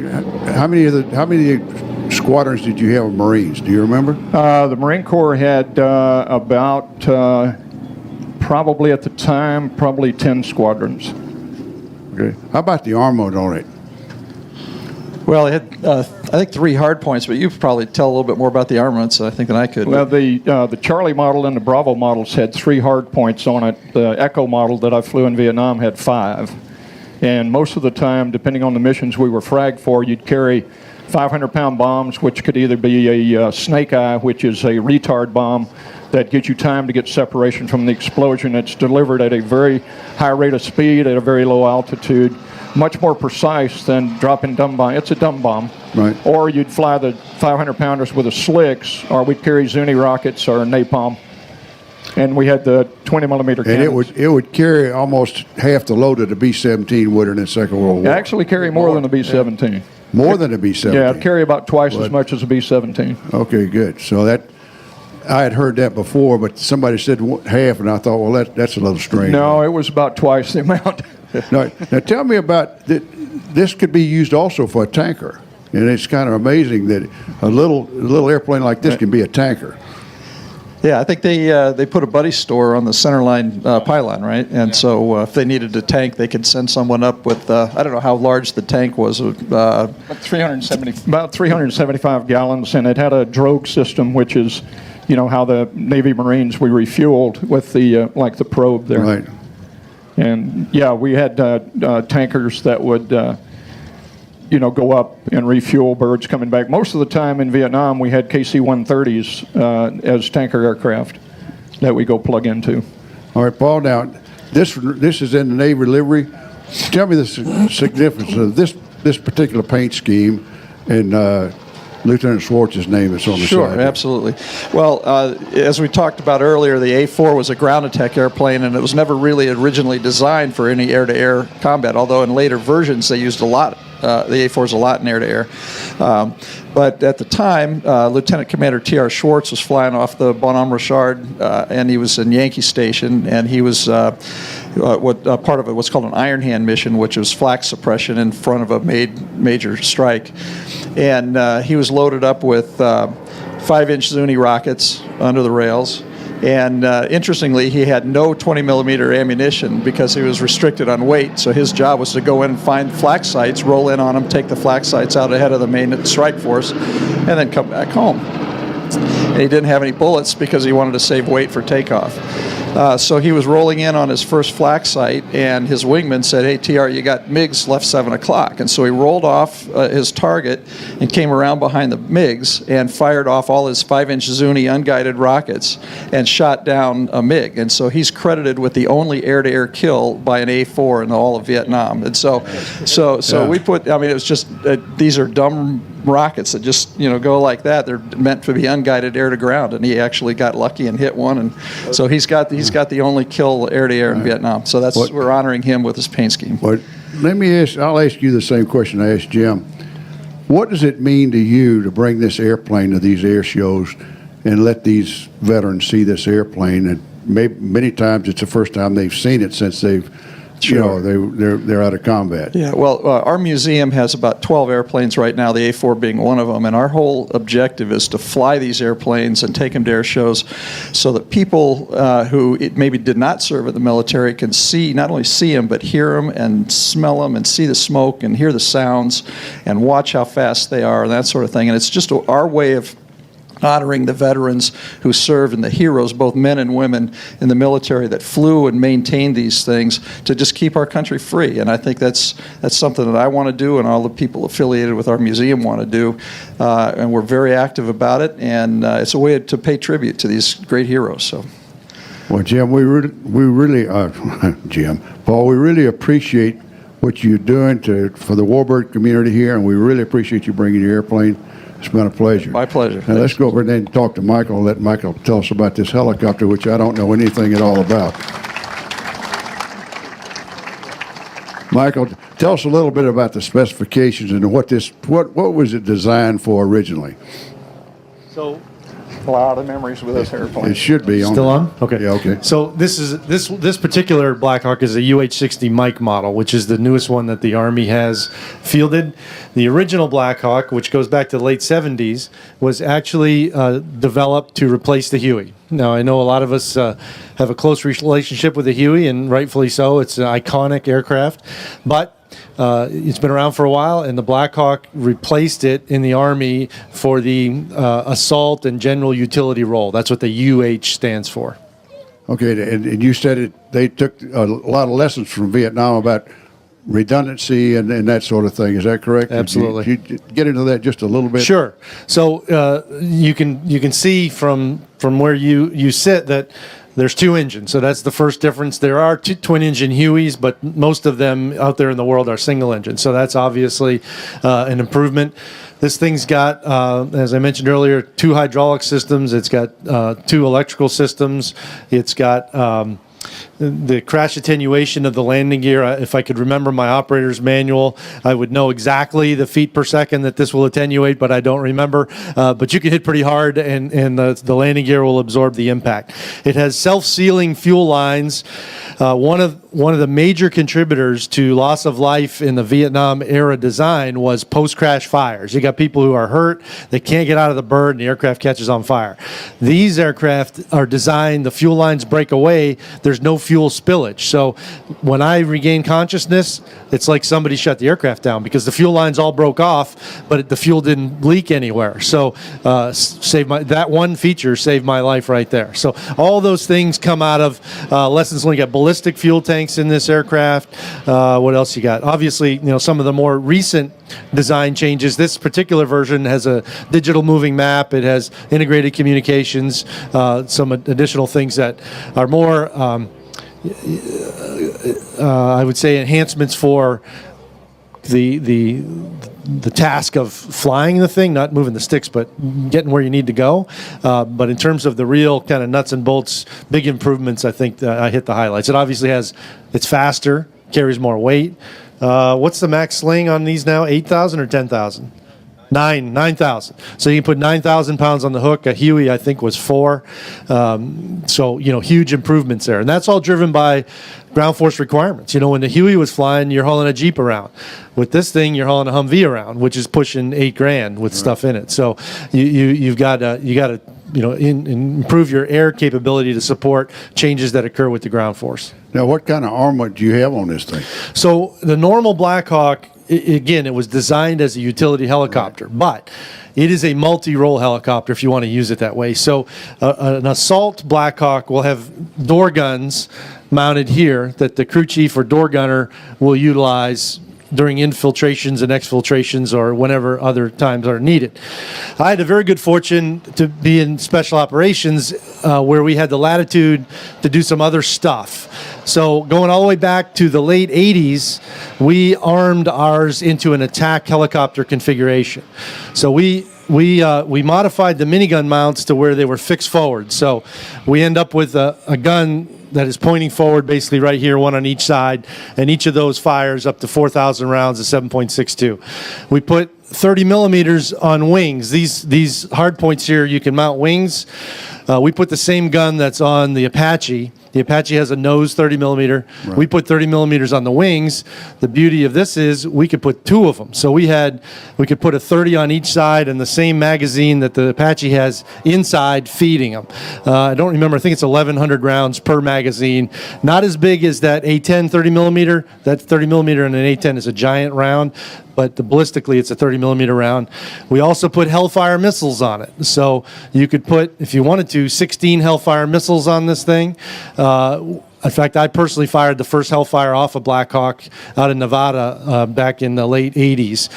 squadrons did you have of Marines? Do you remember? The Marine Corps had about, probably at the time, 10 squadrons. Okay. How about the armament on it? Well, it had, I think, 3 hard points, but you probably tell a little bit more about the armaments, I think, than I could. Well, the Charlie model and the Bravo models had 3 hard points on it. The Echo model that I flew in Vietnam had 5. And most of the time, depending on the missions we were fragged for, you'd carry 500-pound bombs, which could either be a snake eye, which is a retard bomb that gives you time to get separation from the explosion. It's delivered at a very high rate of speed at a very low altitude, much more precise than dropping dumb bomb. It's a dumb bomb. Right. Or you'd fly the 500-pounders with the slicks, or we'd carry Zuni rockets or napalm. And we had the 20-millimeter cannons. And it would carry almost half the load of the B-17 would in the Second World War. It actually carry more than the B-17. Yeah. More than a B-17? Yeah, it'd carry about twice as much as a B-17. Okay, good. So I had heard that before, but somebody said half, and I thought, well, that's a little strange. No, it was about twice the amount. now tell me about this. Could be used also for a tanker, and it's kind of amazing that a little airplane like this can be a tanker. Yeah, I think they put a buddy store on the centerline pylon, right? And so if they needed a tank, they could send someone up with, I don't know how large the tank was. About 375 gallons, and it had a drogue system, which is, how the Navy Marines, we refueled with the probe there. Right. And, yeah, we had tankers that would, go up and refuel birds coming back. Most of the time in Vietnam, we had KC-130s as tanker aircraft that we go plug into. All right, Paul, now, this is in the Navy livery. Tell me the significance of this particular paint scheme and Lieutenant Schwartz's name is on the side. Sure, absolutely. Well, as we talked about earlier, the A-4 was a ground attack airplane, and it was never really originally designed for any air-to-air combat, although in later versions they used a lot. The A-4s a lot in air-to-air. But at the time, Lieutenant Commander T.R. Schwartz was flying off the Bonhomme Richard, and he was in Yankee Station, and he was part of what's called an Iron Hand mission, which was flak suppression in front of a major strike. And he was loaded up with 5-inch Zuni rockets under the rails, And interestingly, he had no 20 millimeter ammunition because he was restricted on weight. So his job was to go in and find flak sites, roll in on them, take the flak sites out ahead of the main strike force, and then come back home. And he didn't have any bullets because he wanted to save weight for takeoff. So he was rolling in on his first flak site, and his wingman said, "Hey, TR, you got MiGs left 7 o'clock." And so he rolled off his target and came around behind the MiGs and fired off all his 5-inch Zuni unguided rockets and shot down a MiG. And so he's credited with the only air-to-air kill by an A-4 in all of Vietnam. And so we put, I mean, it was just, these are dumb rockets that just, go like that. They're meant to be unguided air to ground, and he actually got lucky and hit one. And so he's got the only kill air to air in Vietnam. So we're honoring him with his paint scheme. But I'll ask you the same question I asked Jim. What does it mean to you to bring this airplane to these air shows and let these veterans see this airplane? And many times it's the first time they've seen it since they've they're out of combat. Yeah, well, our museum has about 12 airplanes right now, the A-4 being one of them, and our whole objective is to fly these airplanes and take them to air shows so that people who maybe did not serve in the military can not only see them, but hear them and smell them and see the smoke and hear the sounds and watch how fast they are and that sort of thing. And it's just our way of honoring the veterans who served and the heroes, both men and women in the military that flew and maintained these things to just keep our country free. And I think that's something that I want to do and all the people affiliated with our museum want to do. And we're very active about it. And it's a way to pay tribute to these great heroes. So. Well, Jim, we really, Paul, we really appreciate what you're doing for the warbird community here, and we really appreciate you bringing your airplane. It's been a pleasure. My pleasure. Now let's go over there and talk to Michael and let Michael tell us about this helicopter, which I don't know anything at all about. Michael, tell us a little bit about the specifications and what was it designed for originally? So, A lot of memories with this airplane. It should be still on? Okay. Yeah, okay. So this particular Black Hawk is a UH-60 Mike model, which is the newest one that the Army has fielded. The original Black Hawk, which goes back to the late 70s, was actually developed to replace the Huey. Now, I know a lot of us have a close relationship with the Huey, and rightfully so. It's an iconic aircraft. But it's been around for a while, and the Black Hawk replaced it in the Army for the assault and general utility role. That's what the UH stands for. Okay, and you said they took a lot of lessons from Vietnam about redundancy and that sort of thing. Is that correct? Absolutely. Could you get into that just a little bit? Sure. So you can see from where you sit that there's two engines, so that's the first difference. There are two twin-engine Hueys, but most of them out there in the world are single-engine, so that's obviously an improvement. This thing's got, as I mentioned earlier, 2 hydraulic systems. It's got 2 electrical systems. It's got the crash attenuation of the landing gear. If I could remember my operator's manual, I would know exactly the feet per second that this will attenuate, but I don't remember. But you can hit pretty hard, and the landing gear will absorb the impact. It has self-sealing fuel lines. One of the major contributors to loss of life in the Vietnam era design was post-crash fires. You got people who are hurt, they can't get out of the bird, and the aircraft catches on fire. These aircraft are designed, the fuel lines break away, there's no fuel spillage. So when I regain consciousness, it's like somebody shut the aircraft down because the fuel lines all broke off, but the fuel didn't leak anywhere. So that one feature saved my life right there. So all those things come out of lessons learned. You got ballistic fuel tanks in this aircraft. What else you got? Obviously, some of the more recent design changes. This particular version has a digital moving map. It has integrated communications, some additional things that are more, I would say, enhancements for the task of flying the thing, not moving the sticks, but getting where you need to go. But in terms of the real kind of nuts and bolts, big improvements, I think I hit the highlights. It obviously it's faster, carries more weight. What's the max sling on these now? 8,000 or 10,000? 9,000. So you can put 9,000 pounds on the hook. A Huey, I think, was 4. So, huge improvements there. And that's all driven by ground force requirements. When the Huey was flying, you're hauling a Jeep around. With this thing, you're hauling a Humvee around, which is pushing $8,000 with stuff in it. So you've got to improve your air capability to support changes that occur with the ground force. Now, what kind of armament do you have on this thing? So the normal Black Hawk, again, it was designed as a utility helicopter, but it is a multi-role helicopter if you want to use it that way. So an assault Black Hawk will have door guns mounted here that the crew chief or door gunner will utilize during infiltrations and exfiltrations or whenever other times are needed. I had a very good fortune to be in special operations where we had the latitude to do some other stuff. So going all the way back to the late 80s, we armed ours into an attack helicopter configuration. So we modified the minigun mounts to where they were fixed forward. So we end up with a gun that is pointing forward, basically right here, one on each side, and each of those fires up to 4,000 rounds at 7.62. We put 30 millimeters on wings. These hard points here, you can mount wings. We put the same gun that's on the Apache. The Apache has a nose 30 millimeter. Right. We put 30 millimeters on the wings. The beauty of this is we could put 2 of them. So we could put a 30 on each side and the same magazine that the Apache has inside feeding them. I don't remember. I think it's 1,100 rounds per magazine. Not as big as that A-10 30 millimeter. That 30 millimeter in an A-10 is a giant round, but ballistically it's a 30 millimeter round. We also put Hellfire missiles on it. So you could put, if you wanted to, 16 Hellfire missiles on this thing. In fact, I personally fired the first Hellfire off a Black Hawk out in Nevada back in the late 80s.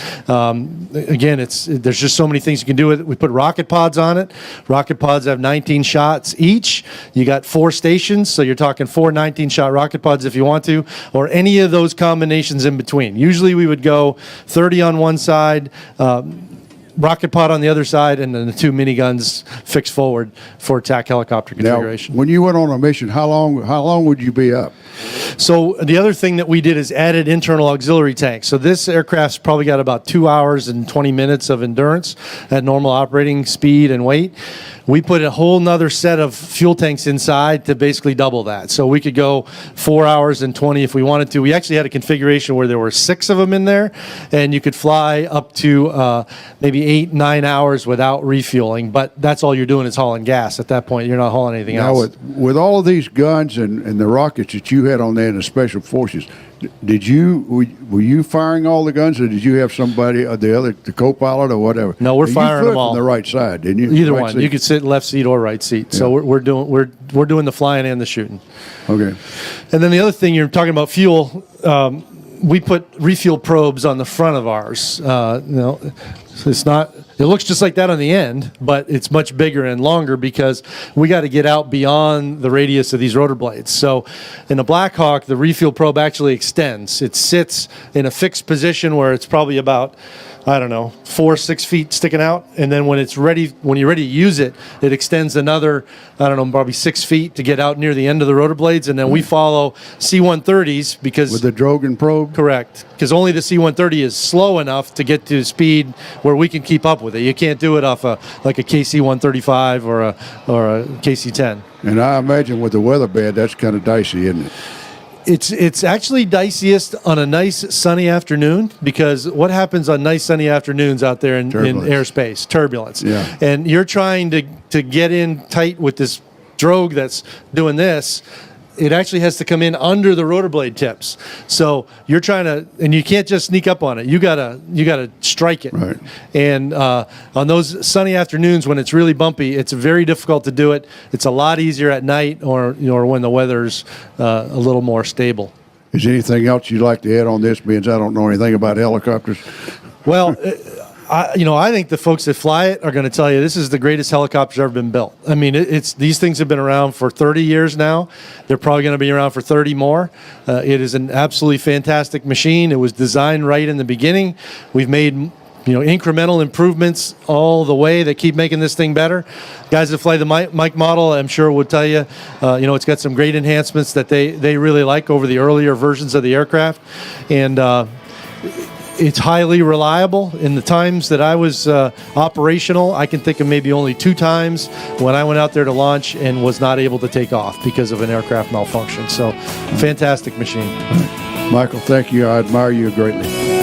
Again, there's just so many things you can do with it. We put rocket pods on it. Rocket pods have 19 shots each. You got 4 stations, so you're talking 4 19-shot rocket pods if you want to, or any of those combinations in between. Usually we would go 30 on one side, rocket pod on the other side, and then the 2 miniguns fixed forward for attack helicopter configuration. Now, when you went on a mission, how long would you be up? So the other thing that we did is added internal auxiliary tanks. So this aircraft's probably got about 2 hours and 20 minutes of endurance at normal operating speed and weight. We put a whole nother set of fuel tanks inside to basically double that. So we could go 4 hours and 20 if we wanted to. We actually had a configuration where there were 6 of them in there, and you could fly up to maybe 8, 9 hours without refueling. But that's all you're doing is hauling gas. At that point, you're not hauling anything else. Now, with all of these guns and the rockets that you had on there in the Special Forces, were you firing all the guns, or did you have somebody, the co-pilot or whatever? No, we're firing them all from the right side, didn't you? Either right one. seat? You could sit left seat or right seat. Yeah. So we're doing the flying and the shooting. Okay. And then the other thing, you're talking about fuel. We put refuel probes on the front of ours. It's not. It looks just like that on the end, but it's much bigger and longer because we got to get out beyond the radius of these rotor blades. So in a Black Hawk, the refuel probe actually extends. It sits in a fixed position where it's probably about, 4 or 6 feet sticking out, and then when you're ready to use it, it extends another, probably 6 feet to get out near the end of the rotor blades, and then we follow C-130s because with the Drogan probe. Correct, because only the C-130 is slow enough to get to speed where we can keep up with it. You can't do it off like a KC-135 or a KC-10. And I imagine with the weather bad, that's kind of dicey, isn't it? It's actually diciest on a nice sunny afternoon, because what happens on nice sunny afternoons out there in airspace? Turbulence. Yeah. And you're trying to get in tight with this drogue that's doing this. It actually has to come in under the rotor blade tips. So you're trying to, and you can't just sneak up on it. You gotta strike it. Right. And on those sunny afternoons when it's really bumpy, it's very difficult to do it. It's a lot easier at night or when the weather's a little more stable. Is there anything else you'd like to add on this, being I don't know anything about helicopters? Well, I think the folks that fly it are going to tell you this is the greatest helicopter ever been built. I mean, these things have been around for 30 years now. They're probably going to be around for 30 more. It is an absolutely fantastic machine. It was designed right in the beginning. We've made incremental improvements all the way that keep making this thing better. Guys that fly the Mike model, I'm sure would tell you, it's got some great enhancements that they really like over the earlier versions of the aircraft. And It's highly reliable. In the times that I was operational, I can think of maybe only 2 times when I went out there to launch and was not able to take off because of an aircraft malfunction. So, fantastic machine. Michael, thank you. I admire you greatly.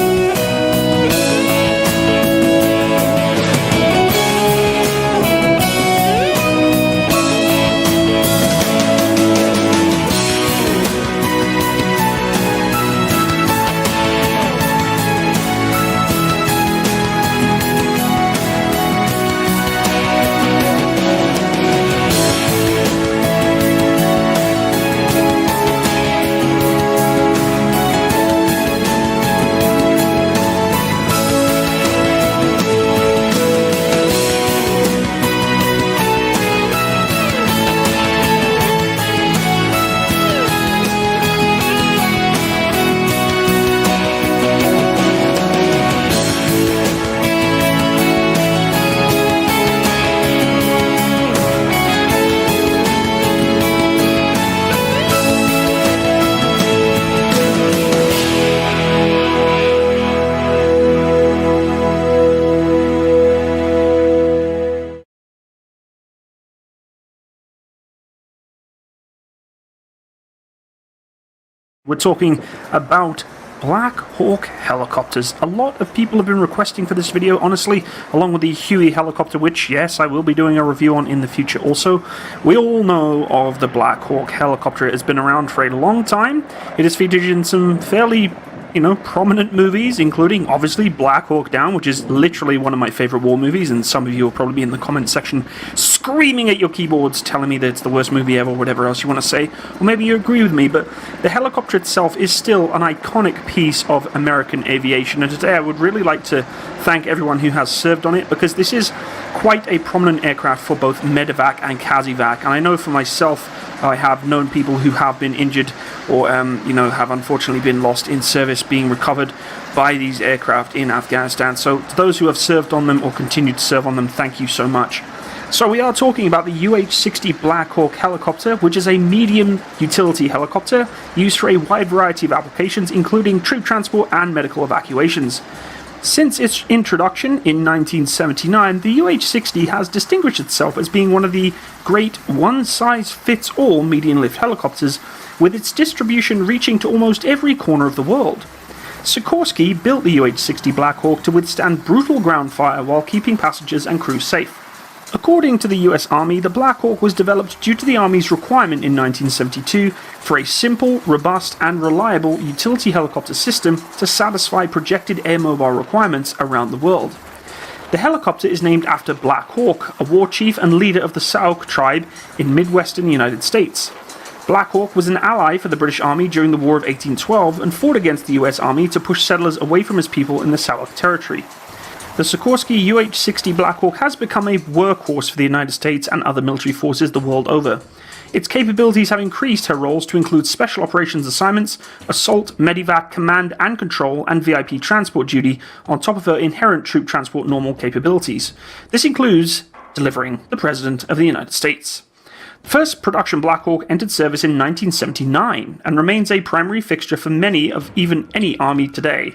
We're talking about Black Hawk helicopters. A lot of people have been requesting for this video, honestly, along with the Huey helicopter, which, yes, I will be doing a review on in the future also. We all know of the Black Hawk helicopter. It has been around for a long time. It is featured in some fairly, prominent movies, including, obviously, Black Hawk Down, which is literally one of my favorite war movies, and some of you will probably be in the comment section screaming at your keyboards, telling me that it's the worst movie ever, whatever else you want to say, or maybe you agree with me, but the helicopter itself is still an iconic piece of American aviation, and today I would really like to thank everyone who has served on it, because this is quite a prominent aircraft for both Medevac and CASEVAC, and I know for myself, I have known people who have been injured or, have unfortunately been lost in service being recovered by these aircraft in Afghanistan. So to those who have served on them or continue to serve on them, thank you so much. So we are talking about the UH-60 Black Hawk helicopter, which is a medium utility helicopter used for a wide variety of applications, including troop transport and medical evacuations. Since its introduction in 1979, the UH-60 has distinguished itself as being one of the great one-size-fits-all medium-lift helicopters, with its distribution reaching to almost every corner of the world. Sikorsky built the UH-60 Black Hawk to withstand brutal ground fire while keeping passengers and crew safe. According to the US Army, the Black Hawk was developed due to the Army's requirement in 1972 for a simple, robust, and reliable utility helicopter system to satisfy projected air mobile requirements around the world. The helicopter is named after Black Hawk, a war chief and leader of the Sauk tribe in Midwestern United States. Black Hawk was an ally for the British Army during the War of 1812 and fought against the US Army to push settlers away from his people in the Sauk territory. The Sikorsky UH-60 Black Hawk has become a workhorse for the United States and other military forces the world over. Its capabilities have increased her roles to include special operations assignments, assault, medevac, command and control, and VIP transport duty, on top of her inherent troop transport normal capabilities. This includes delivering the President of the United States. The first production Black Hawk entered service in 1979 and remains a primary fixture for many of even any army today,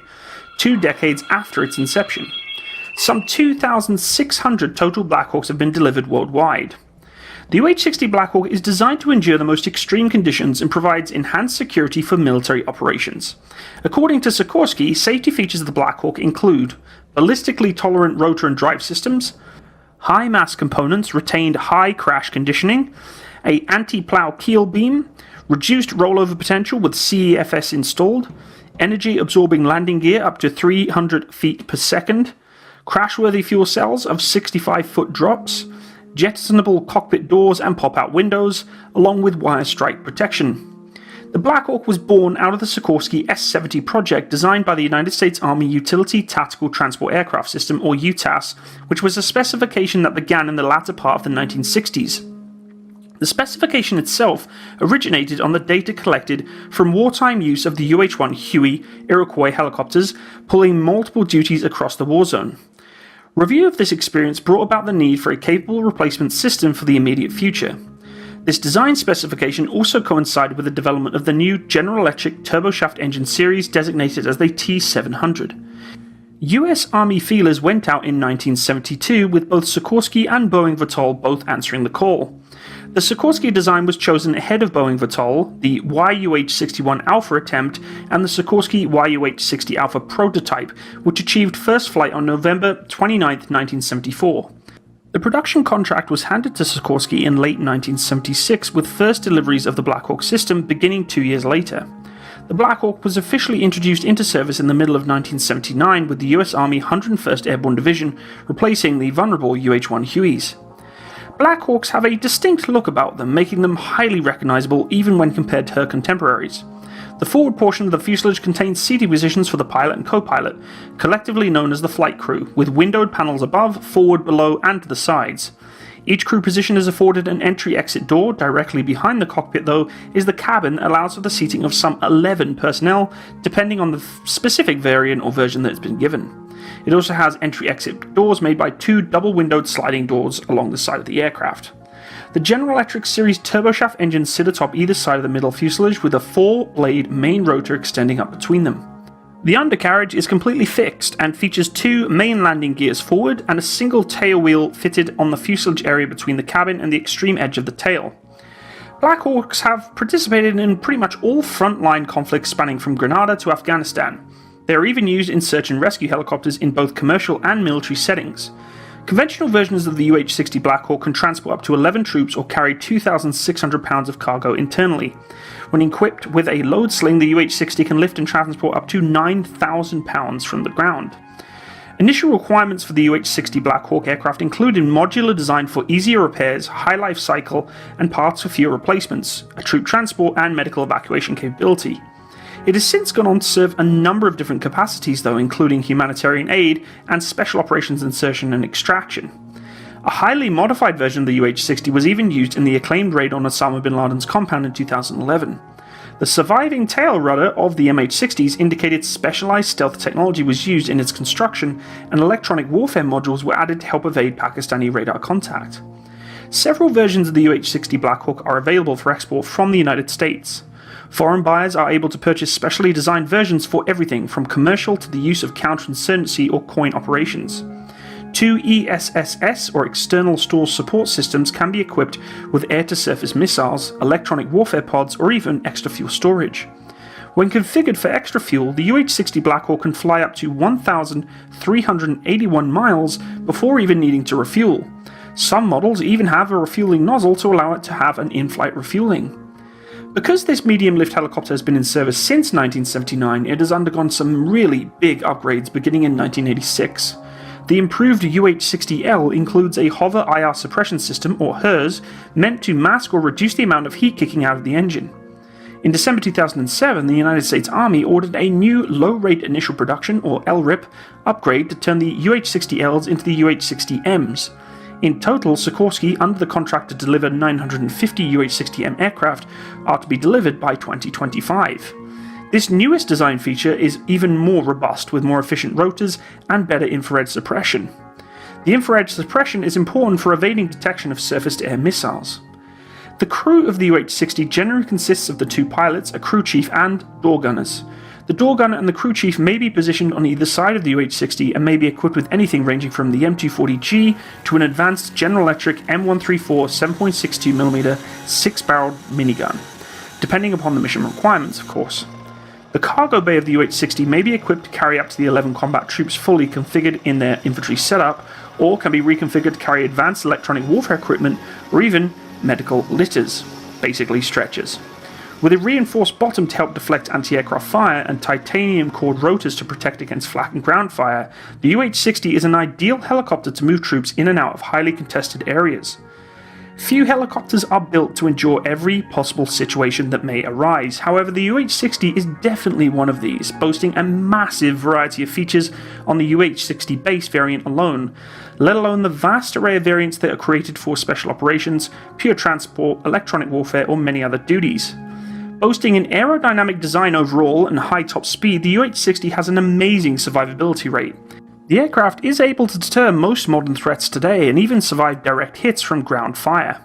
2 decades after its inception. Some 2,600 total Black Hawks have been delivered worldwide. The UH-60 Black Hawk is designed to endure the most extreme conditions and provides enhanced security for military operations. According to Sikorsky, safety features of the Black Hawk include ballistically tolerant rotor and drive systems, high mass components, retained high crash conditioning, a anti-plow keel beam, reduced rollover potential with CEFS installed, energy absorbing landing gear up to 300 feet per second, crashworthy fuel cells of 65-foot drops, jettisonable cockpit doors and pop-out windows, along with wire strike protection. The Black Hawk was born out of the Sikorsky S-70 project designed by the United States Army Utility Tactical Transport Aircraft System, or UTTAS, which was a specification that began in the latter part of the 1960s. The specification itself originated on the data collected from wartime use of the UH-1 Huey Iroquois helicopters pulling multiple duties across the war zone. Review of this experience brought about the need for a capable replacement system for the immediate future. This design specification also coincided with the development of the new General Electric turboshaft engine series designated as the T700. US Army feelers went out in 1972 with both Sikorsky and Boeing Vertol both answering the call. The Sikorsky design was chosen ahead of Boeing Vertol, the YUH-61 Alpha attempt, and the Sikorsky YUH-60 Alpha prototype, which achieved first flight on November 29, 1974. The production contract was handed to Sikorsky in late 1976, with first deliveries of the Black Hawk system beginning 2 years later. The Black Hawk was officially introduced into service in the middle of 1979 with the US Army 101st Airborne Division replacing the vulnerable UH-1 Hueys. Black Hawks have a distinct look about them, making them highly recognizable even when compared to her contemporaries. The forward portion of the fuselage contains seating positions for the pilot and co-pilot, collectively known as the flight crew, with windowed panels above, forward, below, and to the sides. Each crew position is afforded an entry-exit door. Directly behind the cockpit, though, is the cabin that allows for the seating of some 11 personnel, depending on the specific variant or version that has been given. It also has entry-exit doors made by two double-windowed sliding doors along the side of the aircraft. The General Electric series turboshaft engines sit atop either side of the middle fuselage with a 4-blade main rotor extending up between them. The undercarriage is completely fixed and features two main landing gears forward and a single tail wheel fitted on the fuselage area between the cabin and the extreme edge of the tail. Black Hawks have participated in pretty much all frontline conflicts spanning from Grenada to Afghanistan. They are even used in search and rescue helicopters in both commercial and military settings. Conventional versions of the UH-60 Black Hawk can transport up to 11 troops or carry 2,600 pounds of cargo internally. When equipped with a load sling, the UH-60 can lift and transport up to 9,000 pounds from the ground. Initial requirements for the UH-60 Black Hawk aircraft included modular design for easier repairs, high life cycle, and parts for fewer replacements, a troop transport and medical evacuation capability. It has since gone on to serve a number of different capacities though, including humanitarian aid and special operations insertion and extraction. A highly modified version of the UH-60 was even used in the acclaimed raid on Osama bin Laden's compound in 2011. The surviving tail rudder of the MH-60s indicated specialized stealth technology was used in its construction, and electronic warfare modules were added to help evade Pakistani radar contact. Several versions of the UH-60 Black Hawk are available for export from the United States. Foreign buyers are able to purchase specially designed versions for everything from commercial to the use of counterinsurgency or coin operations. Two ESSS or external store support systems can be equipped with air-to-surface missiles, electronic warfare pods, or even extra fuel storage. When configured for extra fuel, the UH-60 Black Hawk can fly up to 1,381 miles before even needing to refuel. Some models even have a refueling nozzle to allow it to have an in-flight refueling. Because this medium-lift helicopter has been in service since 1979, it has undergone some really big upgrades beginning in 1986. The improved UH-60L includes a hover IR suppression system, or HERS, meant to mask or reduce the amount of heat kicking out of the engine. In December 2007, the United States Army ordered a new low-rate initial production, or LRIP, upgrade to turn the UH-60Ls into the UH-60Ms. In total, Sikorsky, under the contract to deliver 950 UH-60M aircraft, are to be delivered by 2025. This newest design feature is even more robust, with more efficient rotors and better infrared suppression. The infrared suppression is important for evading detection of surface-to-air missiles. The crew of the UH-60 generally consists of the two pilots, a crew chief, and door gunners. The door gunner and the crew chief may be positioned on either side of the UH-60 and may be equipped with anything ranging from the M240G to an advanced General Electric M134 7.62mm 6-barreled minigun, depending upon the mission requirements, of course. The cargo bay of the UH-60 may be equipped to carry up to the 11 combat troops fully configured in their infantry setup, or can be reconfigured to carry advanced electronic warfare equipment or even medical litters, basically stretchers. With a reinforced bottom to help deflect anti-aircraft fire and titanium cored rotors to protect against flak and ground fire, the UH-60 is an ideal helicopter to move troops in and out of highly contested areas. Few helicopters are built to endure every possible situation that may arise. However, the UH-60 is definitely one of these, boasting a massive variety of features on the UH-60 base variant alone, let alone the vast array of variants that are created for special operations, pure transport, electronic warfare, or many other duties. Boasting an aerodynamic design overall and high top speed, the UH-60 has an amazing survivability rate. The aircraft is able to deter most modern threats today and even survive direct hits from ground fire.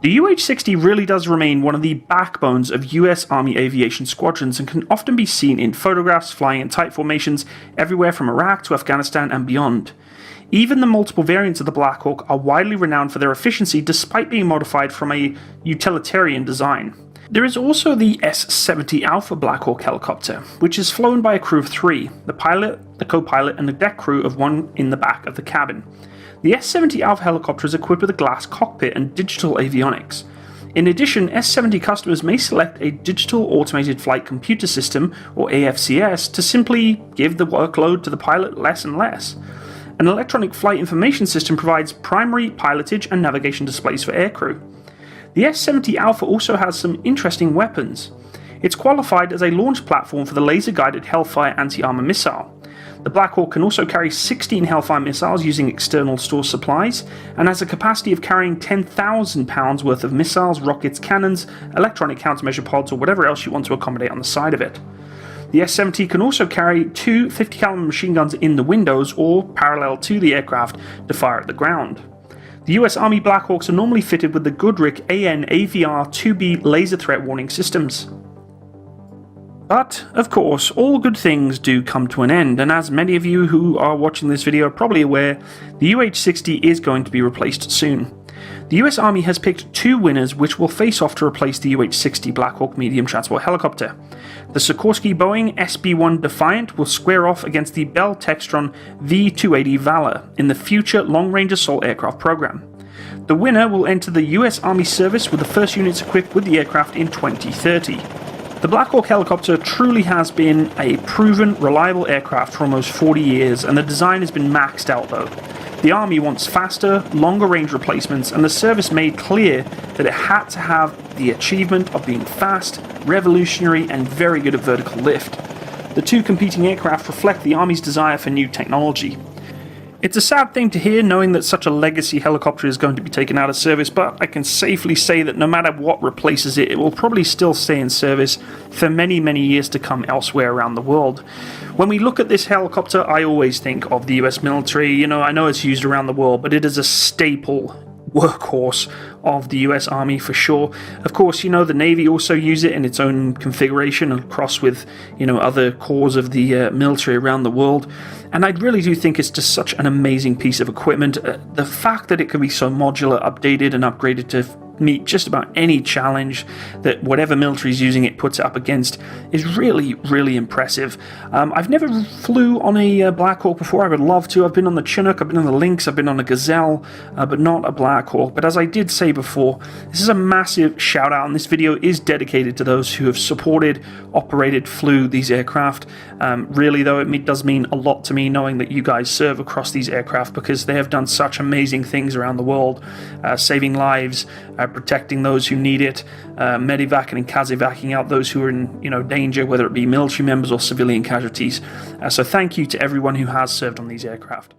The UH-60 really does remain one of the backbones of US Army aviation squadrons and can often be seen in photographs flying in tight formations everywhere from Iraq to Afghanistan and beyond. Even the multiple variants of the Black Hawk are widely renowned for their efficiency despite being modified from a utilitarian design. There is also the S-70 Alpha Black Hawk helicopter, which is flown by a crew of 3, the pilot, the co-pilot and the deck crew of 1 in the back of the cabin. The S-70 Alpha helicopter is equipped with a glass cockpit and digital avionics. In addition, S-70 customers may select a Digital Automated Flight Computer System, or AFCS, to simply give the workload to the pilot less and less. An electronic flight information system provides primary pilotage and navigation displays for aircrew. The S-70 Alpha also has some interesting weapons. It's qualified as a launch platform for the laser-guided Hellfire anti-armor missile. The Black Hawk can also carry 16 Hellfire missiles using external store supplies, and has a capacity of carrying 10,000 pounds worth of missiles, rockets, cannons, electronic countermeasure pods, or whatever else you want to accommodate on the side of it. The S-70 can also carry 2 50 caliber machine guns in the windows or parallel to the aircraft to fire at the ground. The US Army Black Hawks are normally fitted with the Goodrich AN AVR 2B laser threat warning systems. But, of course, all good things do come to an end, and as many of you who are watching this video are probably aware, the UH-60 is going to be replaced soon. The US Army has picked 2 winners which will face off to replace the UH-60 Black Hawk medium transport helicopter. The Sikorsky Boeing SB-1 Defiant will square off against the Bell Textron V-280 Valor in the future long-range assault aircraft program. The winner will enter the US Army service with the first units equipped with the aircraft in 2030. The Black Hawk helicopter truly has been a proven, reliable aircraft for almost 40 years, and the design has been maxed out though. The Army wants faster, longer range replacements, and the service made clear that it had to have the achievement of being fast, revolutionary, and very good at vertical lift. The 2 competing aircraft reflect the Army's desire for new technology. It's a sad thing to hear, knowing that such a legacy helicopter is going to be taken out of service, but I can safely say that no matter what replaces it, it will probably still stay in service for many, many years to come elsewhere around the world. When we look at this helicopter, I always think of the US military. You know, I know it's used around the world, but it is a staple workhorse of the US Army for sure. Of course, you know, the Navy also use it in its own configuration across with, you know, other corps of the military around the world. And I really do think it's just such an amazing piece of equipment. The fact that it can be so modular, updated and upgraded to meet just about any challenge that whatever military is using it puts it up against is really, really impressive. I've never flew on a Black Hawk before. I would love to. I've been on the Chinook, I've been on the Lynx, I've been on a Gazelle, but not a Black Hawk. But as I did say before, this is a massive shout out, and this video is dedicated to those who have supported, operated, flew these aircraft. Really though, it does mean a lot to me knowing that you guys serve across these aircraft, because they have done such amazing things around the world, saving lives, protecting those who need it, medevacing and casevacing out those who are in danger, whether it be military members or civilian casualties. So thank you to everyone who has served on these aircraft.